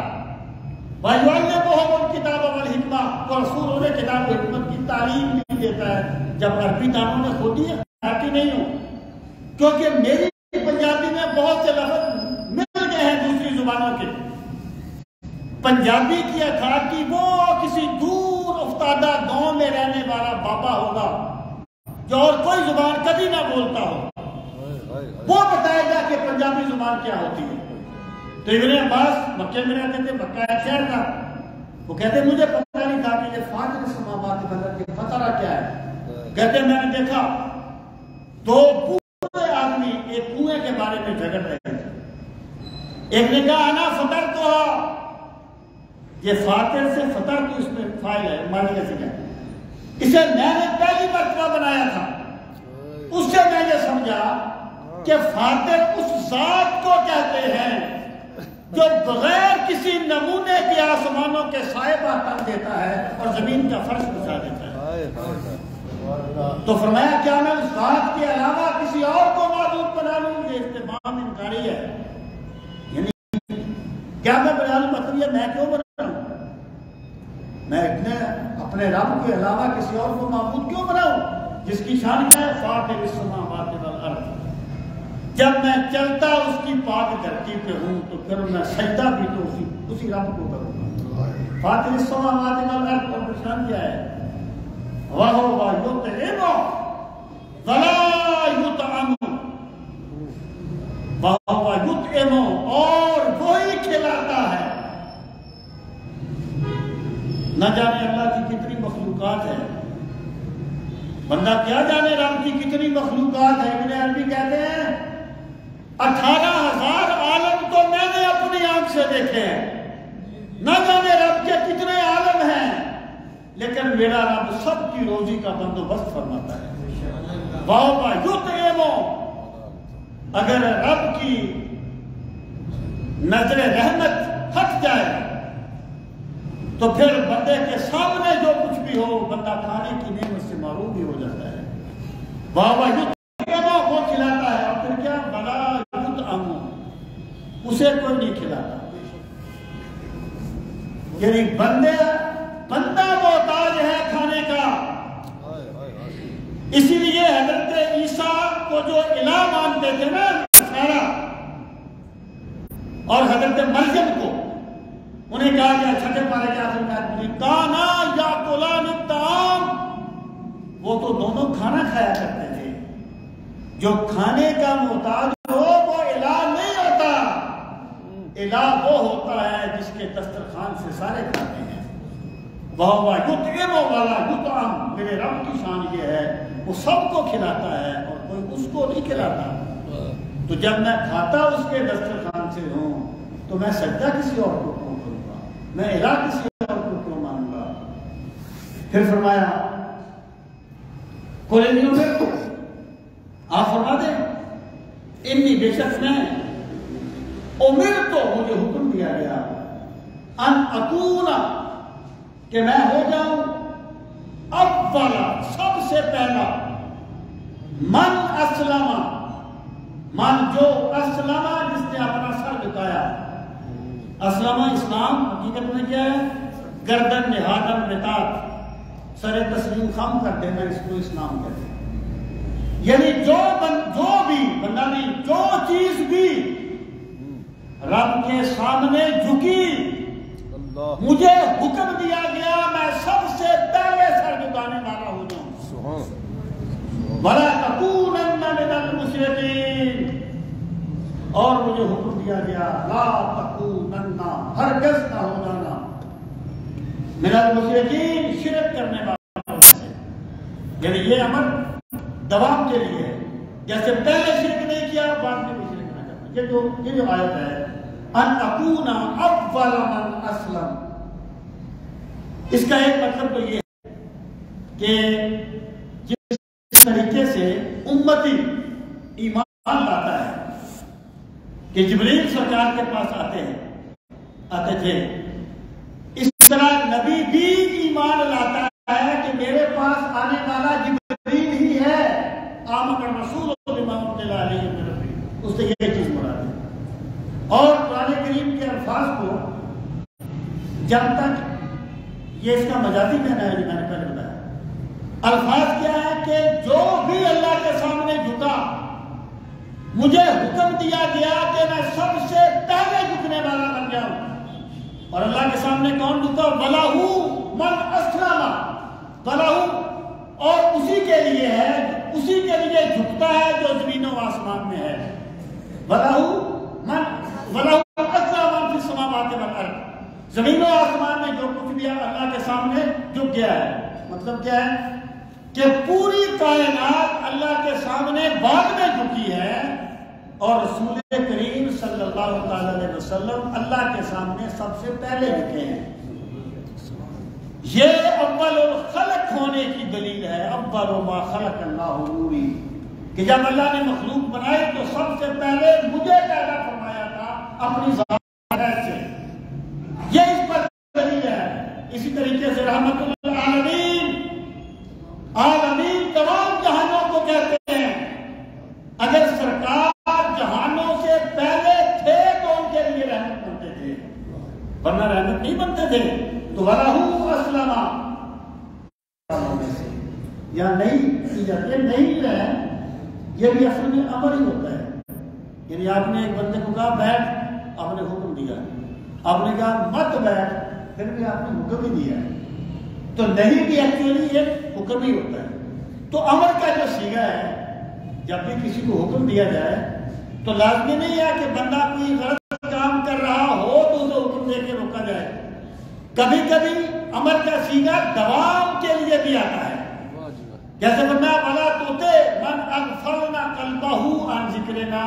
وَيُعَلِّمُهُمُ الْكِتَابَ وَالْحِکْمَةَ، تو رسول انہیں کتاب و حکمت کی تعلیم نہیں دیتا ہے جب عربی دانوں نے خود ہی کافی نہیں ہو۔ کیونکہ میری پنجابی میں بہت سے لفظ مل گئے ہیں دوسری زبانوں کے۔ پنجابی کی اتھارٹی وہ کسی دور افتادہ گاؤں میں رہنے والا بابا ہوگا جو اور کوئی زبان کبھی نہ بولتا ہو، وہ بتائے گا کہ پنجابی زبان کیا ہوتی ہے۔ تو ابن عباس مکے میں رہتے تھے، مکہ ایک شہر تھا، وہ کہتے مجھے پتہ نہیں تھا کہ یہ فاطر السماوات والارض کے فطرہ کیا ہے۔ کہتے میں نے دیکھا دو بوڑھے آدمی ایک کنویں کے بارے میں جھگڑ رہے تھے۔ ایک نے کہا انا فطر تو یہ فاطر سے فطر تو اس میں فائل ہے، معنی کیسے کیا؟ اسے میں نے پہلی مرتبہ بنایا تھا، اس سے میں یہ سمجھا کہ فاطر اس ذات کو کہتے ہیں جو بغیر کسی نمونے کے آسمانوں کے سائے کر دیتا ہے اور زمین کا فرش بچا دیتا ہے۔ تو فرمایا کیا میں اس ذات کے علاوہ کسی اور کو معبود بنا لوں؟ یہ استفہام انکاری ہے، یعنی کیا میں بنا لوں؟ مطلب یہ میں کیوں بناؤں؟ میں اتنے اپنے رب کے علاوہ کسی اور کو معبود کیوں بناؤں جس کی شان کیا ہے؟ فاطر السماوات والارض۔ جب میں چلتا اس کی پاک دھرتی پہ ہوں تو پھر میں سجدہ بھی تو اسی رب کو کروں گا۔ فاطر السماوات والارض اور شان کیا ہے؟ وَهُوَ يُطْعِمُ وَلَا يُطْعَمُ، وَهُوَ يُطْعِمُ، اور وہی کھلاتا ہے۔ نہ جانے اللہ کی کتنی مخلوقات ہے، بندہ کیا جانے رب کی کتنی مخلوقات ہے۔ ابن عربی کہتے ہیں 18,000 عالم تو میں نے اپنی آنکھ سے دیکھے ہیں، نہ جانے رب کے کتنے عالم ہیں، لیکن میرا رب سب کی روزی کا بندوبست فرماتا ہے۔ وَهُوَ يُطْعِمُ، اگر رب کی نظر رحمت ہٹ جائے تو پھر بندے کے سامنے جو کچھ بھی ہو بندہ کھانے کی نعمت سے محروم بھی ہو جاتا ہے۔ وَهُوَ يُطْعِمُ، وہ کھلاتا ہے، اور پھر کیا؟ وَلَا يُطْعَمُ، اسے کوئی نہیں کھلاتا۔ یعنی بندہ محتاج ہے کھانے کا۔ اسی لیے حضرت عیسیٰ کو جو الہ مانتے تھے نا نصارہ، اور حضرت مریم کو انہیں کہا گیا چھٹے پارے کے آخر میں کانا یاکلان الطعام، وہ تو دونوں کھانا کھایا کرتے تھے. جو کھانے کا محتاج ہو وہ الہ نہیں ہوتا، الہ وہ ہوتا ہے جس کے دسترخوان سے سارے کھاتے ہیں. وَهُوَ يُطْعِمُ وَلَا يُطْعَمُ، میرے رب کی شان یہ ہے وہ سب کو کھلاتا ہے اور کوئی اس کو نہیں کھلاتا. تو جب میں کھاتا اس کے دسترخوان سے ہوں تو میں سجدہ کسی اور کو کیوں کروں گا، میں الہ کسی اور کو کیوں مانوں گا. پھر فرمایا کوئی نہیں میرے کو آپ فرما دیں انی بے شک میں امر تو مجھے حکم دیا گیا ان اکونا کہ میں ہو جاؤں اولا سب سے پہلا من اسلم، من جو اسلم جس نے اپنا سر جھکایا. اسلم اسلام حقیقت میں کیا ہے؟ گردن نہادن نتات، سر تسلیم خم کر دینا، اس کو اسلام کہتے ہیں. یعنی جو بھی بندہ نہیں، جو چیز بھی رب کے سامنے جھکی، مجھے حکم دیا گیا میں سب سے پہلے سر جھکانے والا ہو جاؤں. وَلَا تَكُونَنَّ مِنَ الْمُشْرِكِينَ، اور مجھے حکم دیا گیا لا تَكُونَنَّ، ہرگز نہ ہو جانا مِنَ الْمُشْرِكِينَ، شرک کرنے والوں سے. یعنی یہ امر دوام کے لیے ہے، جیسے پہلے شرک نہیں کیا بعد میں بھی شرک نہ کرنا. یہ جو آیت ہے ان اکونا اول من اسلم، اس کا ایک مطلب تو یہ ہے کہ جس طریقے سے امتی ایمان لاتا ہے کہ جبریل سرکار کے پاس آتے تھے، اس طرح نبی بھی ایمان لاتا ہے کہ میرے پاس آنے والا جبریل ہی ہے. آمن الرسول بما انزل الیہ من ربہ، اس سے یہ چیز مراد ہے. اور قرآن کریم کے الفاظ کو جب تک یہ اس کا مجازی کہنا ہے جو میں نے پہلے بتایا، الفاظ کیا ہے کہ جو بھی اللہ کے سامنے جھکا، مجھے حکم دیا گیا کہ میں سب سے پہلے جھکنے والا بن جاؤں. اور اللہ کے سامنے کون جھکا؟ وَلَهُ مَنْ أَسْلَمَ، وَلَهُ، اور اسی کے لیے ہے، اسی کے لیے جھکتا ہے جو زمین و آسمان میں ہے. وَلَهُ أَسْلَمَ فِي السَّمَاوَاتِ وَالْأَرْضِ، زمین و آسمان میں جو کچھ بھی اللہ کے سامنے جھک گیا ہے. مطلب کیا ہے کہ پوری کائنات اللہ کے سامنے بعد میں جھکی ہے، اور رسول کریم صلی اللہ تعالی علیہ وسلم اللہ کے سامنے سب سے پہلے جھکے ہیں. یہ اول الخلق ہونے کی دلیل ہے. اول ما خلق اللہ نوری، کہ جب اللہ نے مخلوق بنائی تو سب سے پہلے مجھے پیدا فرمایا تھا اپنی ذات سے. یہ اس پر دلیل ہے. اسی طریقے سے رحمت للعالمین، عالمین تمام جہانوں کو کہتے ہیں. اگر سرکار جہانوں سے پہلے تھے تو ان کے لیے رحمت بنتے تھے، ورنہ رحمت نہیں بنتے تھے. تو وَلَهُ أَسْلَمَ یا نہیں کی جاتی ہے، نہیں ہے، یہ بھی اصل میں امر ہی ہوتا ہے. یعنی آپ نے ایک بندے کو کہا بیٹھ، آپ نے حکم دیا، آپ نے کہا مت بیٹھ، پھر بھی آپ نے حکم ہی دیا ہے. تو نہیں بھی ایکچولی یہ حکم ہی ہوتا ہے. تو امر کا جو صیغہ ہے، جب بھی کسی کو حکم دیا جائے تو لازمی نہیں ہے کہ بندہ کوئی غلط کام کر رہا ہو تو اسے حکم دے کے روکا جائے. کبھی کبھی امر کا صیغہ دوام کے لیے بھی آتا ہے. جیسے بندہ بلا توتے من اغفلنا قلبہ عن ذکرنا،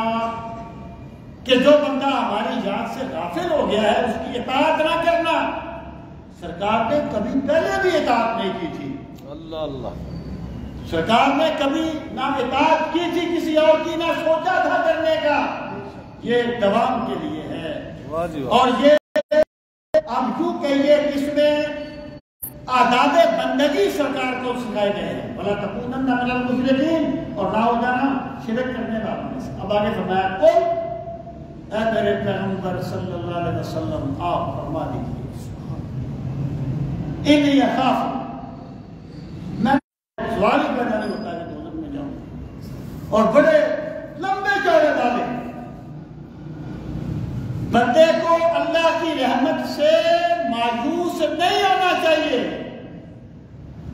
کہ جو بندہ ہماری یاد سے غافل ہو گیا ہے اس کی اطاعت نہ کرنا. سرکار نے کبھی پہلے بھی اطاعت نہیں کی تھی. اللہ اللہ، سرکار نے کبھی نہ اطاعت کی تھی کسی اور کی، نہ سوچا تھا کرنے کا. یہ دوام کے لیے ہے. اور یہ اب کیوں کہیے کہ اس میں آداب بندگی سرکار کو سکھائے گئے ہیں. وَلَا تَكُونَنَّ مِنَ الْمُشْرِكِينَ، اور نہ ہو جانا شرک کرنے والوں میں سے. اب آگے فرمایا قل، اے میرے پیغمبر صلی اللہ علیہ وسلم آپ فرما دیجیے، انی اخاف، میں سوال ہی پیدا نہیں ہوتا کہ دوزخ میں جاؤں. اور بڑے لمبے چوڑے والے بندے کو اللہ کی کی رحمت سے مایوس نہیں ہونا چاہیے،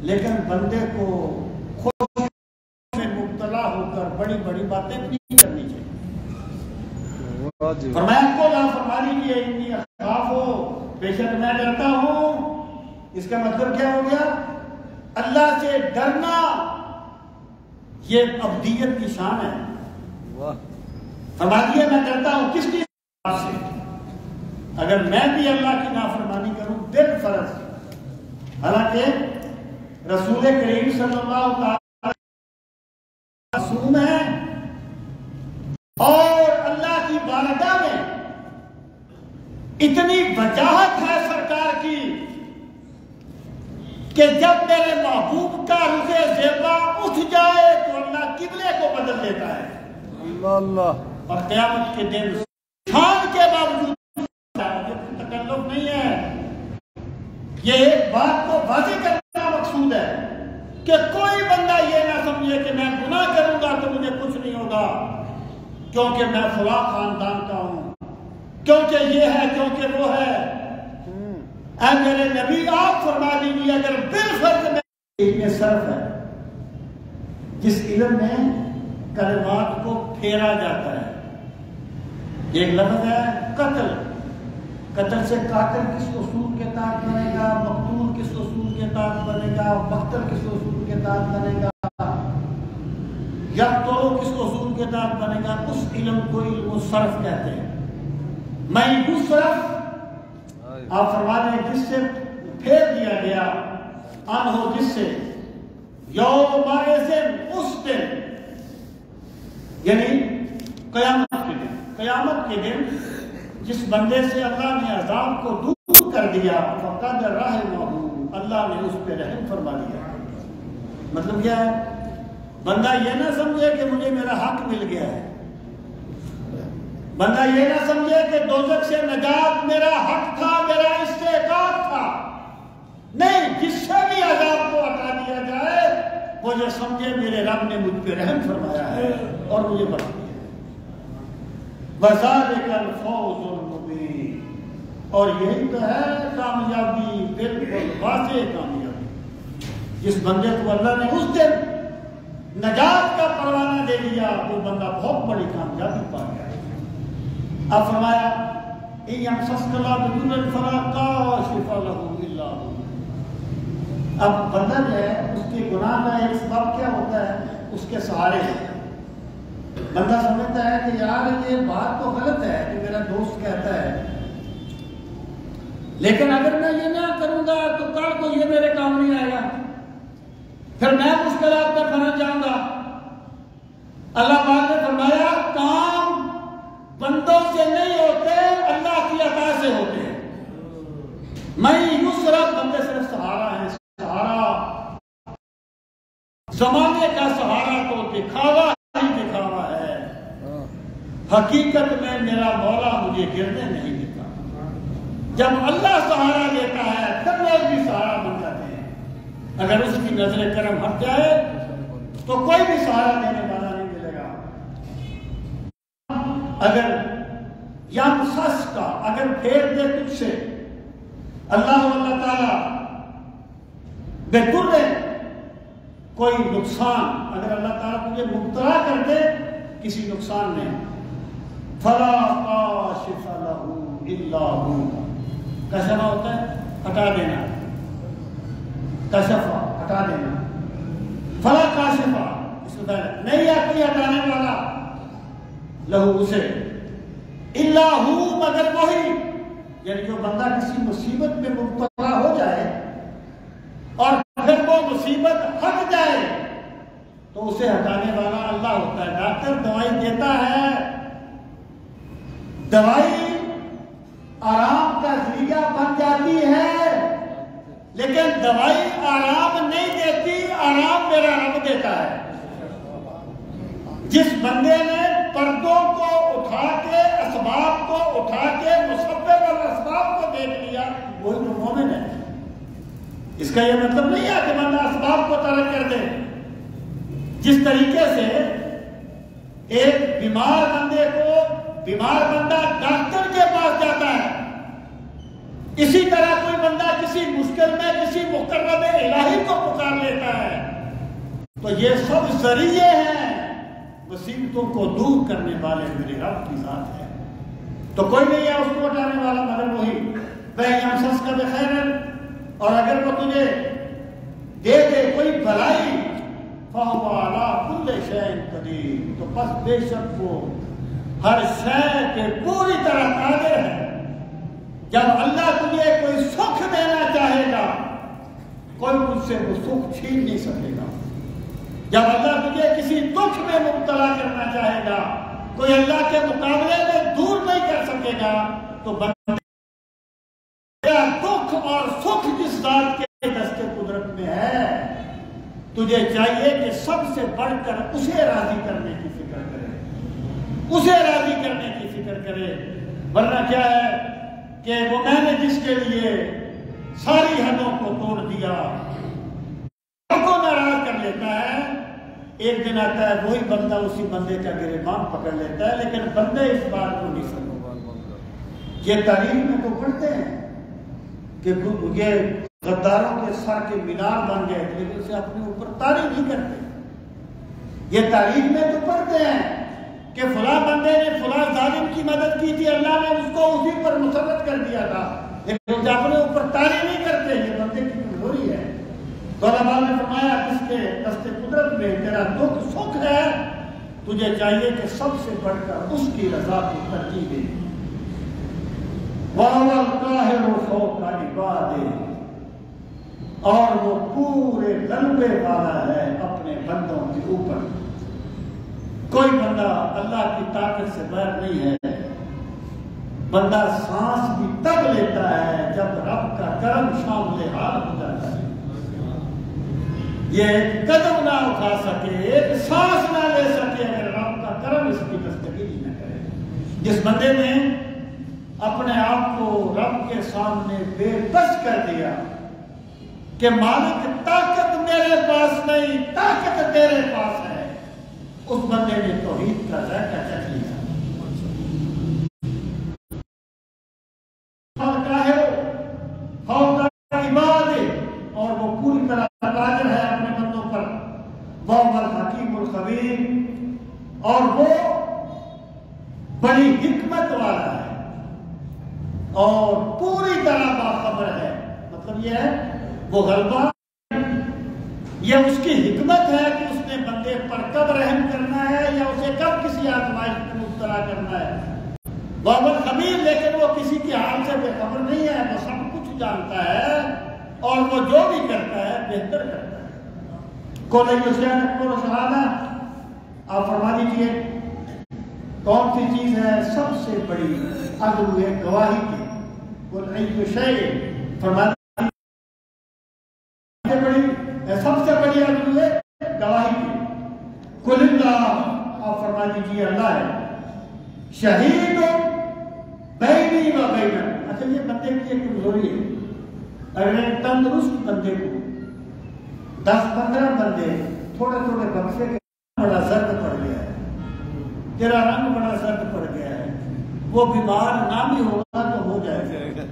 لیکن بندے کو خوش میں مبتلا ہو کر بڑی بڑی باتیں نہیں کرنی چاہیے۔ فرمایا کو نافرمانی کی اتنی اخاف ہو، بے شک میں ڈرتا ہوں۔ اس کا مطلب کیا ہو گیا؟ اللہ سے ڈرنا یہ عبدیت کی شان ہے۔ فرما دیا میں ڈرتا ہوں کس کی سے؟ اگر میں بھی اللہ کی نافرمانی کروں بالفرض، حالانکہ رسول کریم صلی اللہ تعالی معصوم ہے اور اللہ کی بارگاہ میں اتنی وجاہت ہے سرکار کی کہ جب میرے محبوب کا رخ زیبا اٹھ جائے تو اللہ قبلے کو بدل دیتا ہے۔ اللہ اور قیامت کے دن شان کے باوجود تکلف نہیں ہے۔ یہ ایک بات کو واضح کرنا مقصود ہے کہ کوئی بندہ یہ نہ سمجھے کہ میں گناہ کروں گا تو مجھے کچھ نہیں ہوگا کیونکہ میں فلاں خاندان کا ہوں، کیونکہ یہ ہے، کیونکہ وہ ہے۔ اے میرے نبی آپ فرما دیجیے اگر بالفرض میں علم صرف ہے جس علم میں کلمات کو پھیرا جاتا ہے، ایک لفظ ہے قتل، قتل سے قاتل کس اصول کے تحت بنے گا، مقتول کس اصول کے تحت بنے گا، مقتل کس اصول کے تحت بنے گا، یقتل کس اصول کے تحت بنے گا، اس علم کو علم صرف کہتے ہیں۔ میں یوں صرف آپ فرما دیں جس سے پھیر دیا گیا ان ہو، جس سے یوم اس دن یعنی قیامت کے دن جس بندے سے اللہ نے عذاب کو دور کر دیا فقد رحمہ، اللہ نے اس پہ رحم فرما دیا۔ مطلب کیا ہے؟ بندہ یہ نہ سمجھے کہ مجھے میرا حق مل گیا ہے، بندہ یہ نہ سمجھے کہ دوزخ سے نجات میرا حق تھا، میرا استحقاق تھا، نہیں، جس سے بھی عذاب کو ہٹا دیا جائے وہ یہ سمجھے میرے رب نے مجھ پہ رحم فرمایا ہے اور مجھے بخش دیا۔ وَذَلِكَ الْفَوْزُ الْمُبِينُ، اور یہی تو ہے کامیابی، بالکل واضح کامیابی۔ جس بندے کو اللہ نے اس دن نجات کا پروانہ دے دیا وہ بندہ بہت بڑی کامیابی پا گیا۔ اب فرمایا إِن يَمْسَسْكَ اللَّهُ بِضُرٍّ فَلَا كَاشِفَ لَهُ إِلَّا هُوَ۔ اب بندہ جو ہے اس کے گناہ کا ایک سبب کیا ہوتا ہے؟ اس کے سہارے ہیں۔ بندہ سمجھتا ہے کہ یار یہ بات تو غلط ہے کہ میرا دوست کہتا ہے، لیکن اگر میں یہ نہ کروں گا تو کل کو یہ میرے کام نہیں آئے گا، پھر میں مشکلات میں پھنس جاؤں گا۔ اللہ پاک نے فرمایا کام بندوں سے نہیں ہوتے، اللہ کی عطا سے ہوتے ہیں۔ میں یسرا بندے صرف سہارا ہے، سہارا زمانے کا سہارا تو دکھاوا ہی دکھاوا ہے، حقیقت میں میرا مولا مجھے گرنے نہیں دیتا۔ جب اللہ سہارا دیتا ہے تب لوگ بھی سہارا بن جاتے ہیں۔ اگر اس کی نظر کرم ہٹ جائے تو کوئی بھی سہارا دینے والا نہیں ملے گا۔ اگر یا مسس کا اگر پھیر دے تجھ سے اللہ تعالی بہتر ہے کوئی نقصان، اگر اللہ تعالیٰ تجھے مبتلا کر دے کسی نقصان میں، فلا کاشف لہ الا ہو، کشف ہوتا ہے ہٹا دینا، کشف ہٹا دینا، فلا کاشف اس کو نہیں ہے کوئی ہٹانے والا لہو اسے، الا ہو مگر وہی، یعنی جو بندہ کسی مصیبت میں مبتلا ہو جائے اور پھر وہ مصیبت ہٹ جائے تو اسے ہٹانے والا اللہ ہوتا ہے۔ ڈاکٹر دوائی دیتا ہے، دوائی آرام کا ذریعہ بن جاتی ہے، لیکن دوائی آرام نہیں دیتی، آرام میرا رب دیتا ہے۔ جس بندے نے پردوں کو اٹھا کے اسباب کو اٹھا کے مسبب اور اسباب کو دیکھ لیا وہی تو مومن ہے۔ اس کا یہ مطلب نہیں ہے کہ بندہ اسباب کو ترک کر دے۔ جس طریقے سے ایک بیمار بندے کو بیمار بندہ ڈاکٹر کے پاس جاتا ہے اسی طرح کوئی بندہ کسی مشکل میں کسی مقرب الہی کو پکار لیتا ہے تو یہ سب ذریعے ہیں مصیبتوں کو دور کرنے والے میرے رب کی ذات ہے. تو کوئی نہیں ہے اس کو ہٹانے والا مگر وہی. وَيَمْسَسْكَ بِخَيْرٍ، اور اگر وہ تجھے دے دے کوئی بھلائی فَهُوَ عَلَىٰ كُلِّ شَيْءٍ قَدِيرٌ، تو پس بے شک وہ ہر شے کے پوری طرح قادر ہے. جب اللہ تجھے کوئی سکھ دینا چاہے گا کوئی مجھ سے وہ سکھ چھین نہیں سکے گا. جب اللہ تجھے کسی دکھ میں مبتلا کرنا چاہے گا کوئی اللہ کے مقابلے میں دور نہیں کر سکے گا. تو دکھ اور سکھ جس ذات کے دست قدرت میں ہے تجھے چاہیے کہ سب سے بڑھ کر اسے راضی کرنے کی فکر کرے، اسے راضی کرنے کی فکر کرے. ورنہ کیا ہے کہ وہ میں نے جس کے لیے ساری حدوں کو توڑ دیا کو ناراض کر لیتا ہے، ایک دن آتا ہے وہی بندہ اسی بندے کا گریبان پکڑ لیتا ہے. لیکن بندے اس بات کو نہیں سمجھتے. یہ تاریخ میں تو پڑھتے ہیں کہ یہ غداروں کے سر کے مینار بن گئے لیکن اسے اپنے اوپر طاری نہیں کرتے. یہ تاریخ میں تو پڑھتے ہیں کہ فلاں بندے نے فلاں ظالم کی مدد کی تھی، اللہ نے اس کو اسی پر مسلط کر دیا تھا، لیکن اپنے اوپر طاری نہیں کرتے. یہ بندے کی کمزوری ہے. تو علماء نے فرمایا جس کے دست قدرت میں تیرا دکھ سکھ ہے تجھے چاہیے کہ سب سے بڑھ کر اس کی رضا کو ترجیح دے. وَهُوَ الْقَاهِرُ فَوْقَ عِبَادِهِ، اور وہ پورے غلبے والا ہے اپنے بندوں کے اوپر. کوئی بندہ اللہ کی طاقت سے بیر نہیں ہے. بندہ سانس بھی تب لیتا ہے جب رب کا کرم شامل حال ہو جاتا ہے. یہ ایک قدم نہ اٹھا سکے، ایک سانس نہ لے سکے اگر رب کا کرم اس کی دستگیری نہ کرے. جس بندے نے اپنے آپ کو رب کے سامنے بے بس کر دیا کہ مالک طاقت میرے پاس نہیں، طاقت تیرے پاس ہے، اس بندے نے توحید کا ذائقہ چکھ لیا. اور وہ پوری طرح قادر ہے اپنے بندوں پر. وَهُوَ الْحَكِيمُ الْخَبِيرُ، اور وہ بڑی حکمت والا ہے اور پوری طرح باخبر ہے. مطلب یہ ہے وہ غلبہ یہ اس کی حکمت ہے کہ اس نے بندے پر کب رحم کرنا ہے یا اسے کب کسی آزمائش کو مبتلا کرنا ہے. وَهُوَ الْخَبِيرُ، لیکن وہ کسی کی حال سے بے خبر نہیں ہے، وہ سب کچھ جانتا ہے اور وہ جو بھی کرتا ہے بہتر کرتا ہے. قُلْ أَيُّ شَيْءٍ أَكْبَرُ شَهَادَةً، آپ فرما دیجئے کون سی چیز ہے سب سے بڑی عدل گواہی کی. قُلْ أَيُّ شَيْءٍ، فرما سب سے بڑی عدل گواہی کی. قُلِ اللَّهُ، آپ فرما دیجئے اللہ ہے. شہید بینی و بینک، اچھا یہ بندے کی ایک کمزوری ہے. اگر ایک تندرست بندے کو 10-15 بندے تھوڑے تھوڑے بکسے کے بڑا زرد پڑ گیا ہے، تیرا رنگ بڑا زرد پڑ گیا ہے، وہ بیمار نہ بھی ہوگا تو ہو جائے گا.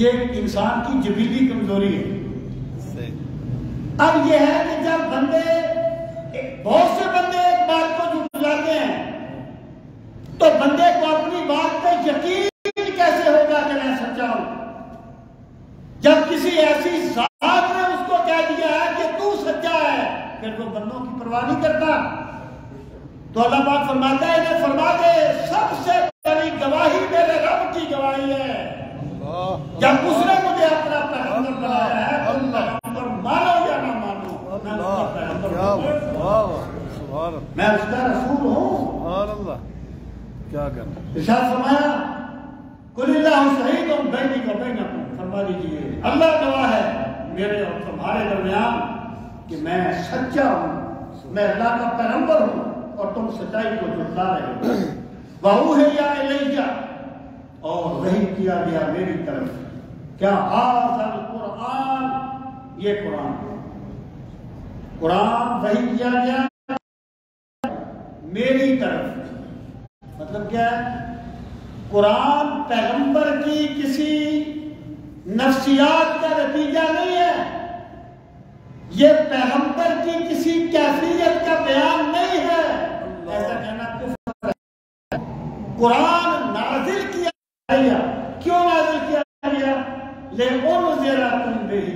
یہ انسان کی جبیلی کمزوری ہے. اب یہ ہے کہ جب بندے بہت سے بندے ایک بات کو جھٹلاتے ہیں تو بندے کو اپنی بات پہ یقین کیسے ہوگا کہ میں سچا ہوں؟ جب کسی ایسی ذات نے اس کو کہہ دیا ہے کہ تو سچا ہے پھر وہ بندوں کی پرواہ نہیں کرتا. تو اللہ پاک فرماتا ہے انہیں فرما دے سب سے بڑی گواہی میرے رب کی گواہی ہے. جب اس نے مجھے اپنا پیغمبر بنایا ہے تو پیغمبر مانو یا نہ مانو میں اس کا رسول ہوں. کیا کرنا ارشاد فرمایا قُلِ اللَّهُ شَهِيدٌ بَيْنِي وَبَيْنَكُمْ، فرما دیجیے اللہ گواہ ہے میرے اور تمہارے درمیان کہ میں سچا ہوں، میں اللہ کا پیغمبر ہوں اور تم سچائی کو جھٹلا رہے ہو. وَأُوحِيَ إِلَيَّ، اور وحی کیا گیا میری طرف. کیا ھذا القرآن، یہ قرآن وحی کیا گیا میری طرف. مطلب کیا ہے؟ قرآن پیغمبر کی کسی نفسیات کا نتیجہ نہیں ہے، یہ پیغمبر کی کسی کیفیت کا بیان نہیں ہے، ایسا کہنا کفر ہے۔ قرآن نازل کیا گیا، کیوں نازل کیا گیا؟ لِأُنذِرَكُم بِهِ،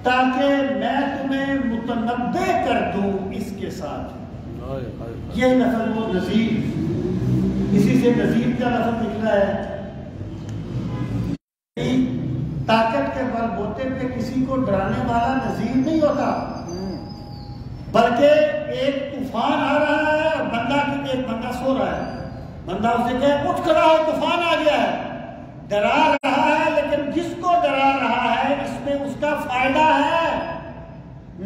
تاکہ میں تمہیں متنبع کر دوں اس کے ساتھ۔ یہ لفظ وہ نذیر، اسی سے نذیر کا لفظ نکلا ہے۔ طاقت کے بل بوتے پہ کسی کو ڈرانے والا نذیر نہیں ہوتا، بلکہ ایک طوفان آ رہا ہے اور ایک بندہ سو رہا ہے، بندہ اسے کہے اٹھ کھڑا ہو، طوفان آ گیا ہے، ڈرا رہا ہے، لیکن جس کو ڈرا رہا ہے اس میں اس کا فائدہ ہے۔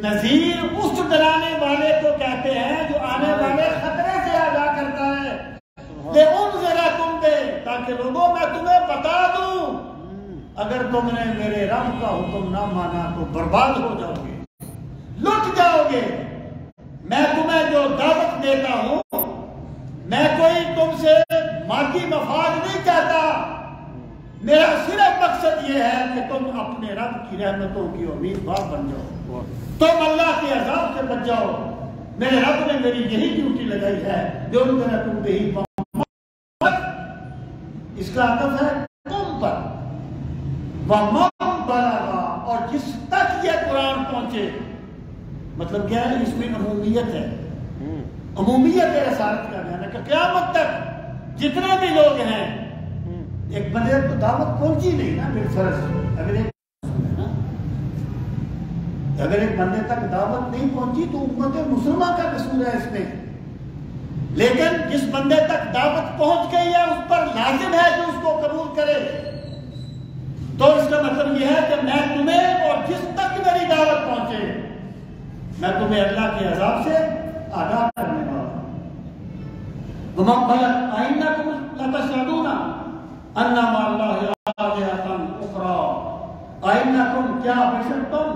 نذیر اس ڈرانے والے کو کہتے ہیں جو آنے والے خطرے سے آگاہ کرتا ہے۔ لِأُنذِرَكُم بِهِ، تاکہ لوگوں میں تمہیں بتا دوں، اگر تم نے میرے رب کا حکم نہ مانا تو برباد ہو جاؤ گے، لٹ جاؤ گے۔ میں تمہیں جو دعوت دیتا ہوں، میں کوئی تم سے مادی مفاد نہیں چاہتا، میرا صرف مقصد یہ ہے کہ تم اپنے رب کی رحمتوں کی امیدوار بن جاؤ، تم اللہ کے عذاب سے بچ جاؤ۔ میرے رب نے میری یہی ڈیوٹی لگائی ہے، جو میرا تم پہ ہی اس کا عطف ہے تم پر، وَمَن بَلَغَ، اور جس تک یہ قرآن پہنچے۔ مطلب کیا ہے؟ اس میں عمومیت ہے، عمومیت ہے رسالت کا بیان ہے کہ قیامت تک جتنے بھی لوگ ہیں، ایک بندے کو دعوت پہنچی نہیں نا بالفرض، اگر ایک بندے تک دعوت نہیں پہنچی تو امت مسلمہ کا قصور ہے اس میں، لیکن جس بندے تک دعوت پہنچ گئی ہے اس پر لازم ہے کہ اس کو قبول کرے۔ تو اس کا مطلب یہ ہے کہ میں تمہیں اور جس تک میری دعوت پہنچے، میں تمہیں اللہ کے عذاب سے آگاہ کرنے والا ہوں۔ وَمَن بَلَغَ أَئِنَّكُمْ لَتَشْهَدُونَ أَنَّ مَعَ اللَّهِ آلِهَةً أُخْرَىٰ، أَئِنَّكُمْ، کیا بے شک تم،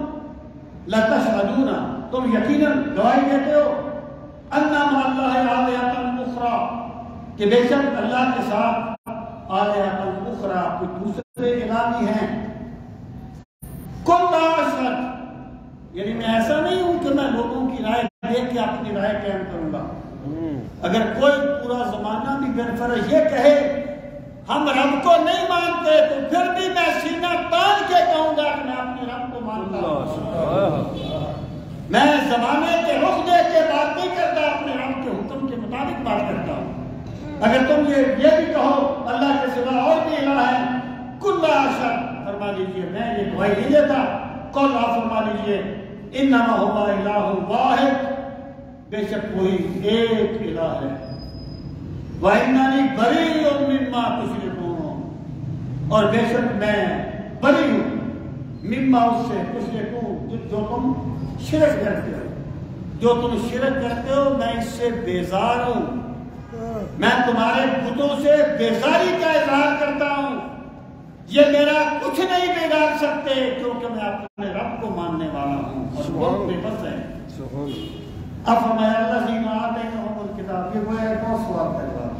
لَتَشْهَدُونَ، تم یقیناً گواہی دیتے ہو، أَنَّ مَعَ اللَّهِ آلِهَةً أُخْرَىٰ، کہ بے شک اللہ کے ساتھ آلِهَةً أُخْرَىٰ، کوئی دوسرے الہ بھی ہیں۔ قُلْ لَا أَشْهَدُ، یعنی میں ایسا نہیں ہوں کہ میں لوگوں کی رائے دیکھ کے اپنی رائے قائم کروں گا۔ اگر کوئی پورا زمانہ بھی بالفرض یہ کہے ہم رب کو نہیں مانتے، تو پھر بھی میں سینہ تان کے کہوں گا کہ میں اپنے رب کو مانتا ہوں۔ میں زمانے کے رخ دیکھ کے بات نہیں کرتا، اپنے رب کے حکم کے مطابق بات کرتا ہوں۔ اگر تم یہ بھی کہو اللہ کے سوا اور بھی الہ ہے، قُلْ لَا أَشْهَدُ، فرما لیجئے میں یہ گواہی نہیں دیتا۔ قُلْ، آپ فرما لیجئے، إِنَّمَا هُوَ إِلَٰهٌ وَاحِدٌ، بے شک وہی ایک الہ ہے۔ وَإِنَّنِي بَرِيءٌ مِّمَّا تُشْرِكُونَ، اور بے شک میں بری ہوں، مما اس سے تشرکون، جو تم شرک کرتے ہو، جو تم شرک کرتے ہو میں اس سے بیزار ہوں، میں تمہارے بتوں سے بیزاری کا اظہار کرتا ہوں، یہ میرا کچھ نہیں بگاڑ سکتے، کیونکہ میں اپنے رب کو ماننے والا ہوں اور بہت بے بس ہے۔ اب فرمایا الذین آتیناہم الکتاب، یہ وہ ایک اور سوال کا جواب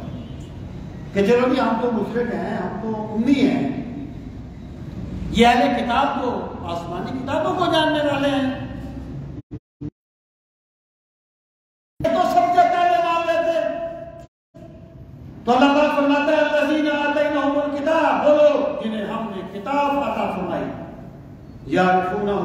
کہ چلو بھی ہم تو مشرک ہیں، ہم تو امی ہیں، یہ اہل کتاب کو آسمانی کتابوں کو جاننے والے ہیں، یہ تو سب سے پہلے مان لیتے۔ تو اللہ پاک فرماتا ہے الذین آتیناہم الکتاب، وہ لوگ جنہیں ہم نے کتاب عطا فرمائی، یعرفونہ،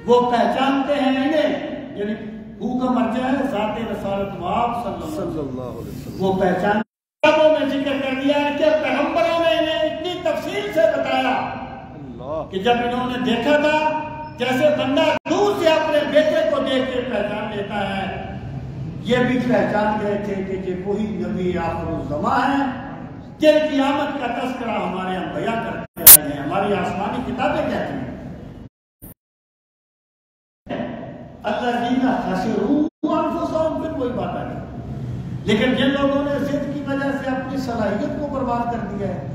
وہ پہچانتے ہیں انہیں، یعنی ہو کا مرجع ہے ذات رسالت واب صلی اللہ علیہ وسلم، وہ پہچان کتابوں میں ذکر کر دیا ہے کہ پیغمبروں نے انہیں اتنی تفصیل سے بتایا کہ جب انہوں نے دیکھا تھا جیسے بندہ دور سے اپنے بیٹے کو دیکھ کے پہچان لیتا ہے، یہ بھی پہچان گئے تھے کہ یہ وہی نبی آخر الزمان ہے جن کی آمد کا تذکرہ ہمارے انبیاء کرتے آئے ہیں، ہماری آسمانی کتابیں کہتی ہیں۔ الذین خسروا انفسہم، پھر کوئی بات آ گئی، لیکن جن لوگوں نے ضد کی وجہ سے اپنی صلاحیت کو برباد کر دیا ہے،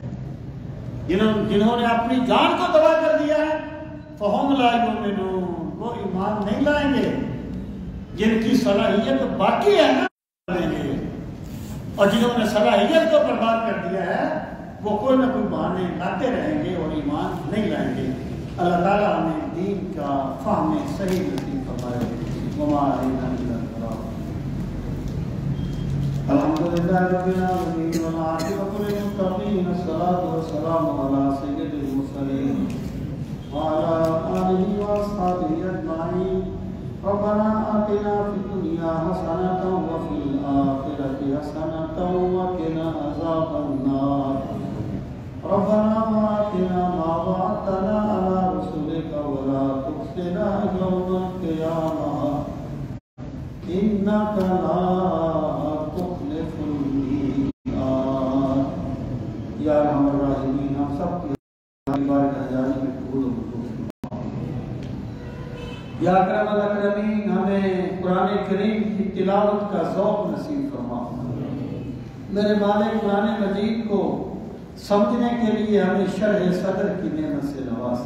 جنہوں نے اپنی جان کو تباہ کر دیا ہے، فہم لا یؤمنون، وہ ایمان نہیں لائیں گے، جن کی صلاحیت باقی ہے نا لیں گے۔ اور جنہوں نے صلاحیت کو برباد کر دیا ہے وہ کوئی نہ کوئی بہانے لاتے رہیں گے اور ایمان نہیں لائیں گے۔ اللہ تعالیٰ ہمیں دین کا فہم صحیح نصیب فرمائے۔ وما علینا الا البلاغ۔ الحمد للہ رب العالمین والعاقبۃ للمتقین، الصلاۃ والسلام علی سید المرسلین وعلی آلہ واصحابہ اجمعین۔ ربنا آتنا فی الدنیا حسنۃ وفی الآخرۃ حسنۃ وقنا عذاب النار۔ ربنا وآتنا ما وعدتنا على رسلك ولا تخزنا يوم القيامة إنك لا تخلف الميعاد۔ یا ارحم الراحمین، ہم سب کی بارگاہ جانی میں قبول و منظور فرما۔ یا اکرم الاکرمین، ہمیں قرآن کریم کی تلاوت کا ذوق نصیب فرما۔ میرے مالک، قرآن مجید کو سمجھنے کے لیے ہمیں شرح صدر کی نعمت سے نواز۔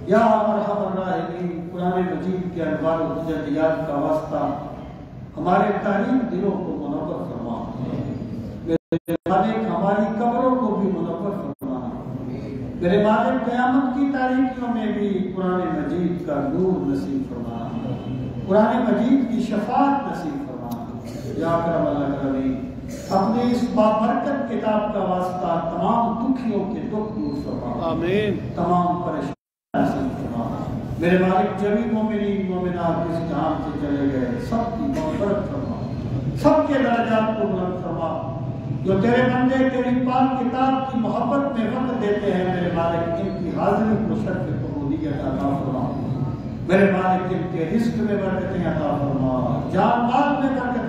یا ارحم الراحمین، قرآن مجید کے انوار و تجلیات کا واسطہ ہمارے تاریخ دلوں کو منور فرما۔ میرے مالک، ہماری قبروں کو بھی منور فرما۔ میرے مالک، قیامت کی تاریخیوں میں بھی قرآن مجید کا نور نصیب فرما، قرآن مجید کی شفاعت نصیب فرما۔ یا اکرم الاکرمین، اپنے اس بابرکت کتاب کا واسطہ تمام دکھیوں کے دکھ دور فرما، آمین۔ تمام پریشانیاں نصیب فرما۔ میرے مالک، جبھی مومنین مومنات اس جہان سے چلے گئے سب کی مغفرت فرما، سب کے درجات کو بلند فرما۔ جو تیرے بندے تیری پاک کتاب کی محبت میں وقت دیتے ہیں، میرے مالک ان کی حاضری کو شرف قبولیت عطا فرما۔ میرے مالک ان کے رزق میں برکتیں عطا فرما، جان مال میں برکتیں